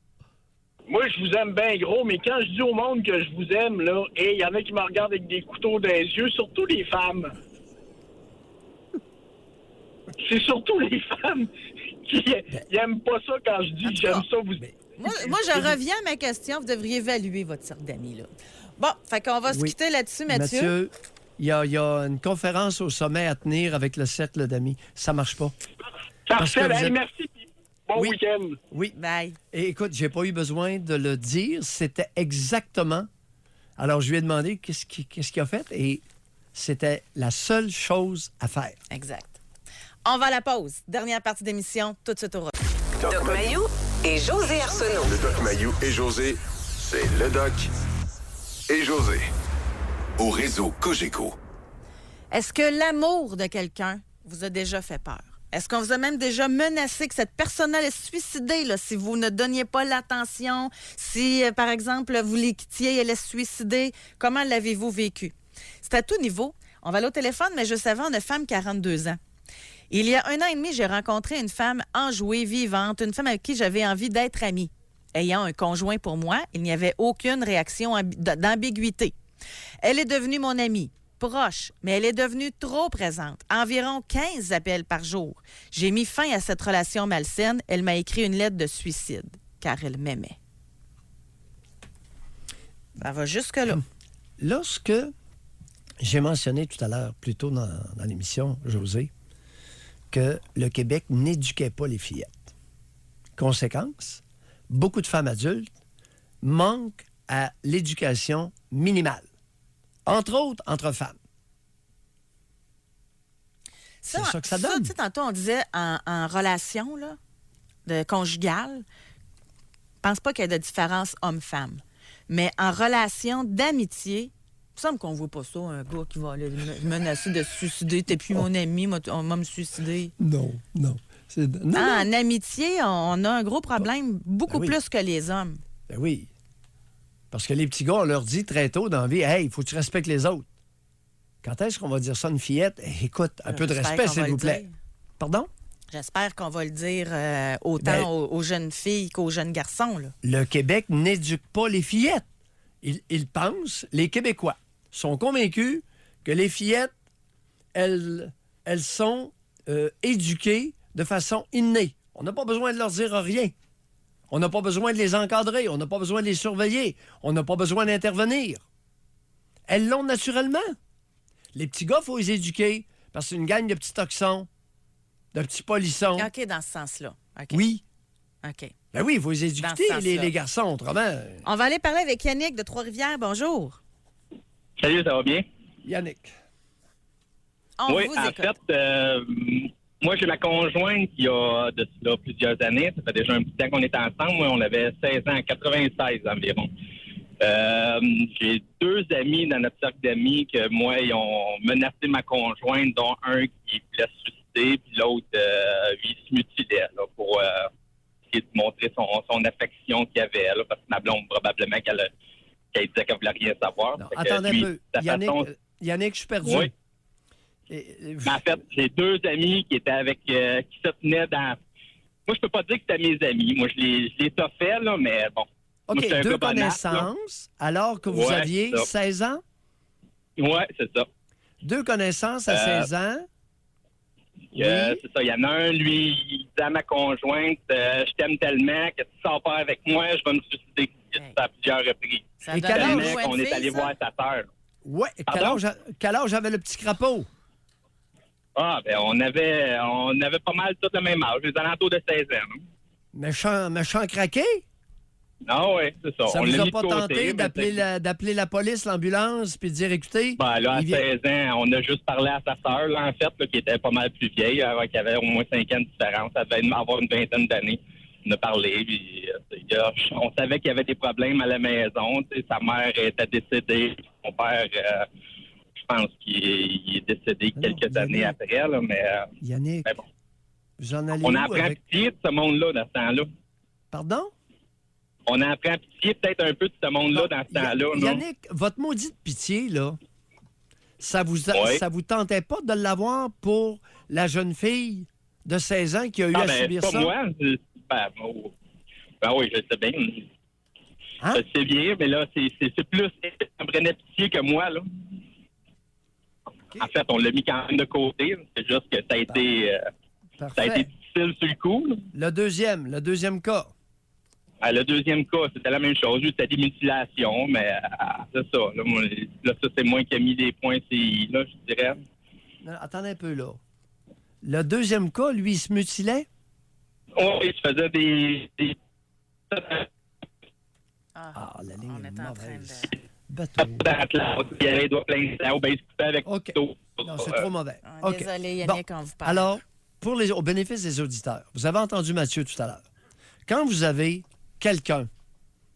moi, je vous aime bien gros, mais quand je dis au monde que je vous aime, là, il y en a qui me regardent avec des couteaux dans les yeux, surtout les femmes. C'est surtout les femmes qui n'aiment pas ça quand je dis j'aime ça. Moi, je reviens à ma question. Vous devriez évaluer votre cercle d'amis, là. Bon, fait qu'on va se quitter là-dessus, Mathieu. Mathieu, il y a une conférence au sommet à tenir avec le cercle d'amis. Ça marche pas. Parfait, merci. Bon week-end. Oui. Bye. Et écoute, j'ai pas eu besoin de le dire. C'était exactement... Alors, je lui ai demandé qu'est-ce qu'il a fait et c'était la seule chose à faire. Exact. On va à la pause. Dernière partie d'émission, tout de suite au retour. Doc Mayou et José Arsenault. Le Doc Mayou et José, c'est le Doc et José. Au réseau Cogeco. Est-ce que l'amour de quelqu'un vous a déjà fait peur? Est-ce qu'on vous a même déjà menacé que cette personne allait se suicider là, si vous ne donniez pas l'attention? Si, par exemple, vous les quittiez, elle allait se suicider? Comment l'avez-vous vécu? C'est à tout niveau. On va aller au téléphone, mais juste avant, une femme 42 ans. Il y a 1 an et demi, j'ai rencontré une femme enjouée, vivante, une femme avec qui j'avais envie d'être amie. Ayant un conjoint pour moi, il n'y avait aucune réaction d'ambiguïté. Elle est devenue mon amie, proche, mais elle est devenue trop présente. Environ 15 appels par jour. J'ai mis fin à cette relation malsaine. Elle m'a écrit une lettre de suicide, car elle m'aimait. Ça va jusque-là. Lorsque j'ai mentionné tout à l'heure, plus tôt dans l'émission, José, que le Québec n'éduquait pas les fillettes. Conséquence, beaucoup de femmes adultes manquent à l'éducation minimale. Entre autres, entre femmes. C'est ça que ça donne. Tu sais, tantôt, on disait en relation là, de conjugale, je pense pas qu'il y ait de différence homme-femme. Mais en relation d'amitié, il me semble qu'on ne voit pas ça, un gars qui va aller menacer de se suicider. T'es plus mon ami, on va me suicider. Non. En amitié, on a un gros problème, beaucoup plus que les hommes. Ben oui. Parce que les petits gars, on leur dit très tôt dans la vie, « Hey, il faut que tu respectes les autres. » Quand est-ce qu'on va dire ça à une fillette? Écoute, un peu de respect, s'il vous plaît. Pardon? J'espère qu'on va le dire autant aux jeunes filles qu'aux jeunes garçons. Là. Le Québec n'éduque pas les fillettes. Ils pensent, les Québécois sont convaincus que les fillettes, elles sont éduquées de façon innée. On n'a pas besoin de leur dire rien. On n'a pas besoin de les encadrer. On n'a pas besoin de les surveiller. On n'a pas besoin d'intervenir. Elles l'ont naturellement. Les petits gars, il faut les éduquer parce que c'est une gang de petits toxons, de petits polissons. OK, dans ce sens-là. Okay. Oui. OK. Ben oui, il faut les éduquer, les garçons, autrement. On va aller parler avec Yannick de Trois-Rivières. Bonjour. Salut, ça va bien? Yannick. On oui, vous en écoute. fait, moi, j'ai ma conjointe qui a de cela plusieurs années. Ça fait déjà un petit temps qu'on est ensemble. Moi, on avait 16 ans, 96 environ. J'ai 2 amis dans notre cercle d'amis que, moi, ils ont menacé ma conjointe, dont un qui voulait se suicider, puis l'autre, il se mutilait là, pour essayer de montrer son affection qu'il avait, là, parce que ma blonde, probablement, qu'elle disait qu'elle voulait rien savoir. Non, attendez un peu. Yannick, je suis perdu. Oui. Mais en fait, j'ai 2 amis qui étaient avec... qui se tenaient dans... Moi, je peux pas dire que c'était mes amis. Moi, je les toffais, là, mais bon. OK, moi, 2 connaissances, alors que vous aviez 16 ans? Oui, c'est ça. 2 connaissances à 16 ans? Oui. C'est ça. Il y en a un, lui, il disait à ma conjointe, je t'aime tellement que si tu sors pas avec moi, je vais me suicider. Ça à plusieurs reprises. Ça donne On est allé voir sa sœur. Oui. Quel âge avait le petit crapaud? Ah, ben on avait pas mal tout le même âge, les alentours de 16 ans. Méchant craqué? Ah oui, c'est ça. Ça on vous l'a a mis pas de côté, tenté d'appeler la police, l'ambulance, puis de dire, écoutez... Ben là, à 16 ans, on a juste parlé à sa sœur, là, en fait, là, qui était pas mal plus vieille, qui avait au moins 5 ans de différence. Elle devait avoir une vingtaine d'années. On a parlé, puis on savait qu'il y avait des problèmes à la maison. Sa mère était décédée. Son père, je pense qu'il est décédé quelques années après, là, mais... Yannick, mais bon. Vous en allez On où en prend avec... pitié de ce monde-là dans ce temps-là. Pardon? On en prend pitié peut-être un peu de ce monde-là dans ce temps-là, non? Yannick, votre maudite pitié, là, ça vous tentait pas de l'avoir pour la jeune fille de 16 ans qui a eu à subir pas ça? moi. Ben oui, je sais bien. Hein? Je sais bien, mais là, c'est plus... Ça me prenait pitié que moi, là. Okay. En fait, on l'a mis quand même de côté. C'est juste que ça a été difficile sur le coup. Là. Le deuxième cas. Le deuxième cas, c'était la même chose. C'était des mutilations, mais c'est ça. Là, ça, c'est moi qui ai mis des points CI, là, je dirais. Non, attendez un peu, là. Le deuxième cas, lui, il se mutilait? Oh, il se faisait des... La ligne on est en train mauvaise. de... Bateau. Il y avait les doigts pleins de sang, ben, il se coupait avec OK. l'eau. Non, c'est trop mauvais. Ah, OK. désolé, Yannick, on vous parle. Alors, au bénéfice des auditeurs, vous avez entendu Mathieu tout à l'heure. Quand vous avez quelqu'un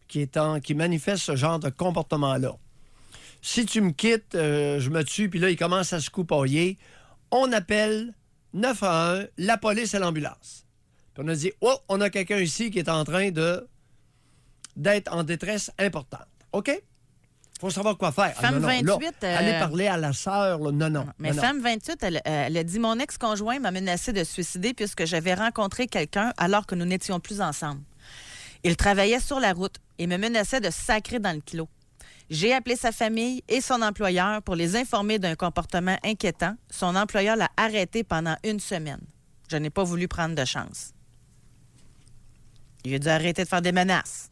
qui manifeste ce genre de comportement-là, si tu me quittes, je me tue, puis là, il commence à se coupailler, on appelle 911, la police et l'ambulance. Puis on a dit, oh, on a quelqu'un ici qui est en train d'être en détresse importante. OK? Il faut savoir quoi faire. Femme 28... allez parler à la sœur. Non. Mais Femme 28, elle a dit « Mon ex-conjoint m'a menacé de suicider puisque j'avais rencontré quelqu'un alors que nous n'étions plus ensemble. Il travaillait sur la route et me menaçait de sacrer dans le kilo. J'ai appelé sa famille et son employeur pour les informer d'un comportement inquiétant. Son employeur l'a arrêté pendant 1 semaine. Je n'ai pas voulu prendre de chance. Il a dû arrêter de faire des menaces.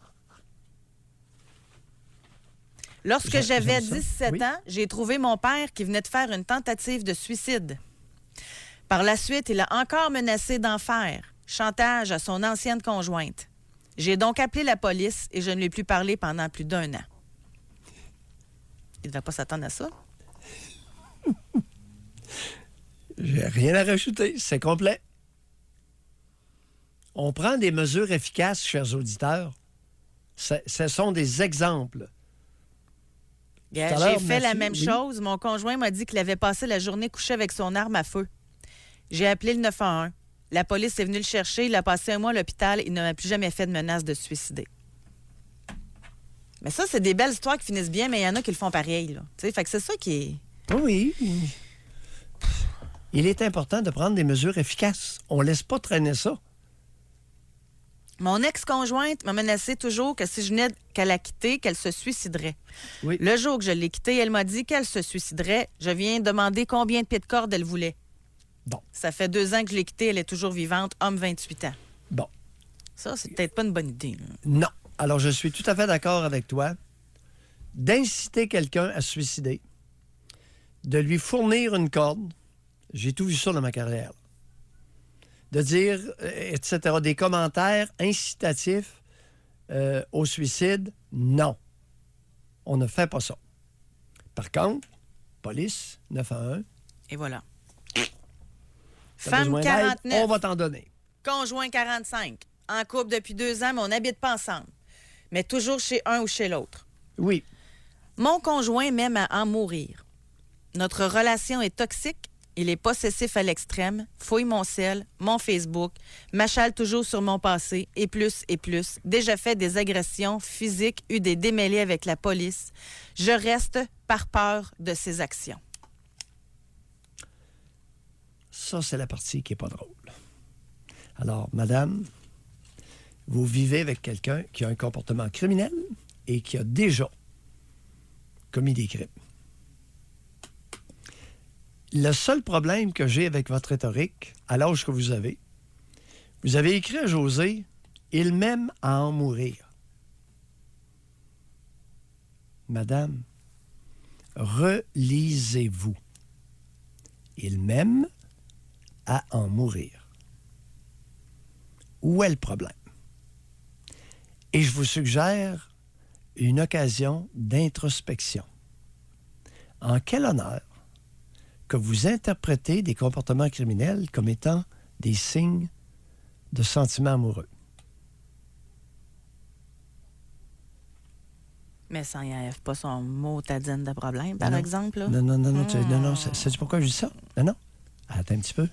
Lorsque j'avais 17 ans, j'ai trouvé mon père qui venait de faire une tentative de suicide. Par la suite, il a encore menacé d'en faire. Chantage à son ancienne conjointe. J'ai donc appelé la police et je ne lui ai plus parlé pendant plus d'1 an. Il ne devait pas s'attendre à ça. J'ai rien à rajouter. C'est complet. On prend des mesures efficaces, chers auditeurs. Ce sont des exemples. J'ai fait la même chose. Mon conjoint m'a dit qu'il avait passé la journée couché avec son arme à feu. J'ai appelé le 911. La police est venue le chercher. Il a passé 1 mois à l'hôpital. Il ne m'a plus jamais fait de menace de se suicider. Mais ça, c'est des belles histoires qui finissent bien, mais il y en a qui le font pareil. Là. Fait que c'est ça qui est... Oui. Il est important de prendre des mesures efficaces. On ne laisse pas traîner ça. Mon ex-conjointe m'a menacé toujours que si je venais qu'elle la quitter, qu'elle se suiciderait. Oui. Le jour que je l'ai quittée, elle m'a dit qu'elle se suiciderait. Je viens demander combien de pieds de corde elle voulait. Bon. Ça fait 2 ans que je l'ai quittée. Elle est toujours vivante, homme 28 ans. Bon. Ça, c'est peut-être pas une bonne idée. Là. Non. Alors, je suis tout à fait d'accord avec toi d'inciter quelqu'un à se suicider, de lui fournir une corde. J'ai tout vu ça dans ma carrière. De dire, etc., des commentaires incitatifs au suicide, non. On ne fait pas ça. Par contre, police, 911. Et voilà. T'as Femme besoin d'aide, 49. on va t'en donner. Conjoint 45. En couple depuis 2 ans, mais on n'habite pas ensemble. Mais toujours chez un ou chez l'autre. Oui. Mon conjoint m'aime à en mourir. Notre relation est toxique. Il est possessif à l'extrême, fouille mon cell, mon Facebook, m'achale toujours sur mon passé, et plus, déjà fait des agressions physiques, eu des démêlés avec la police. Je reste par peur de ses actions. Ça, c'est la partie qui n'est pas drôle. Alors, madame, vous vivez avec quelqu'un qui a un comportement criminel et qui a déjà commis des crimes. Le seul problème que j'ai avec votre rhétorique, à l'âge que vous avez écrit à José, « Il m'aime à en mourir ». Madame, relisez-vous. « Il m'aime à en mourir ». Où est le problème? Et je vous suggère une occasion d'introspection. En quel honneur que vous interprétez des comportements criminels comme étant des signes de sentiments amoureux. Mais ça n'enlève pas son mot tadine de problème, par exemple. Là. Non. C'est pourquoi je dis ça? Non. Attends un petit peu.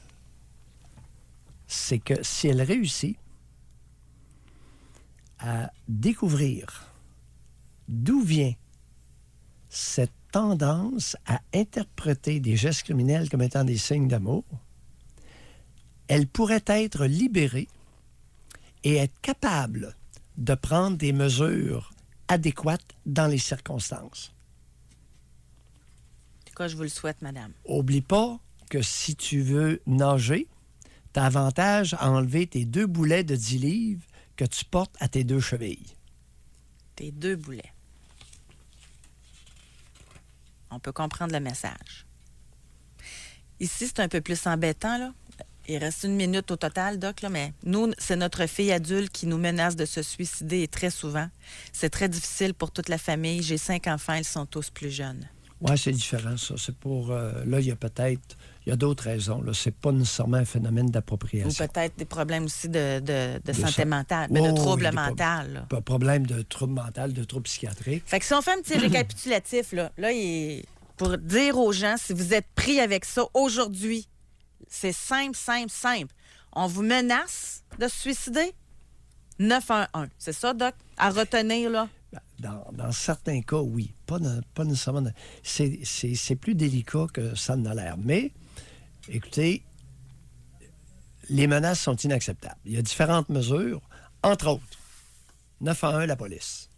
c'est que si elle réussit à découvrir d'où vient cette tendance à interpréter des gestes criminels comme étant des signes d'amour, elle pourrait être libérée et être capable de prendre des mesures adéquates dans les circonstances. En tout cas, je vous le souhaite, madame. Oublie pas que si tu veux nager, tu as avantage à enlever tes 2 boulets de 10 livres que tu portes à tes 2 chevilles. Tes 2 boulets. On peut comprendre le message. Ici, c'est un peu plus embêtant, là. Il reste 1 minute au total, Doc, là, mais nous, c'est notre fille adulte qui nous menace de se suicider et très souvent. C'est très difficile pour toute la famille. J'ai 5 enfants, ils sont tous plus jeunes. Oui, c'est différent, ça. C'est pour... là, il y a d'autres raisons. Là. C'est pas nécessairement un phénomène d'appropriation. Ou peut-être des problèmes aussi de santé mentale, mais de troubles mentaux. Problème de troubles mentaux, de troubles psychiatriques. Fait que si on fait un petit récapitulatif, pour dire aux gens, si vous êtes pris avec ça aujourd'hui, c'est simple. On vous menace de se suicider? 911. C'est ça, Doc? À retenir, là? Dans certains cas, oui. Pas nécessairement. C'est plus délicat que ça n'a l'air. Mais, écoutez, les menaces sont inacceptables. Il y a différentes mesures, entre autres, 911, la police.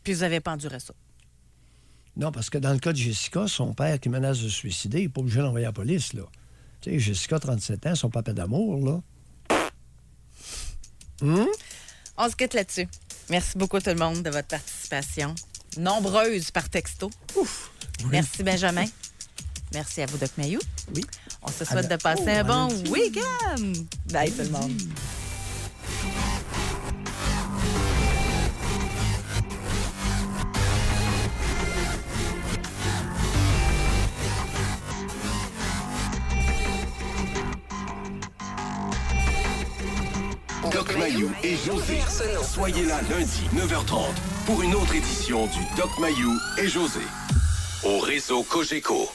Puis vous avez pas enduré ça? Non, parce que dans le cas de Jessica, son père qui menace de se suicider, il n'est pas obligé d'envoyer la police, là. Tu sais, Jessica, 37 ans, son papa d'amour, là. On se quitte là-dessus. Merci beaucoup tout le monde de votre participation. Nombreuse par texto. Ouf! Oui. Merci Benjamin. Merci à vous, Doc Mayou. Oui. On se souhaite de passer un bon week-end. Bye tout le monde. Doc Mayou et José. Soyez là lundi, 9h30, pour une autre édition du Doc Mayou et José. Au réseau Cogeco.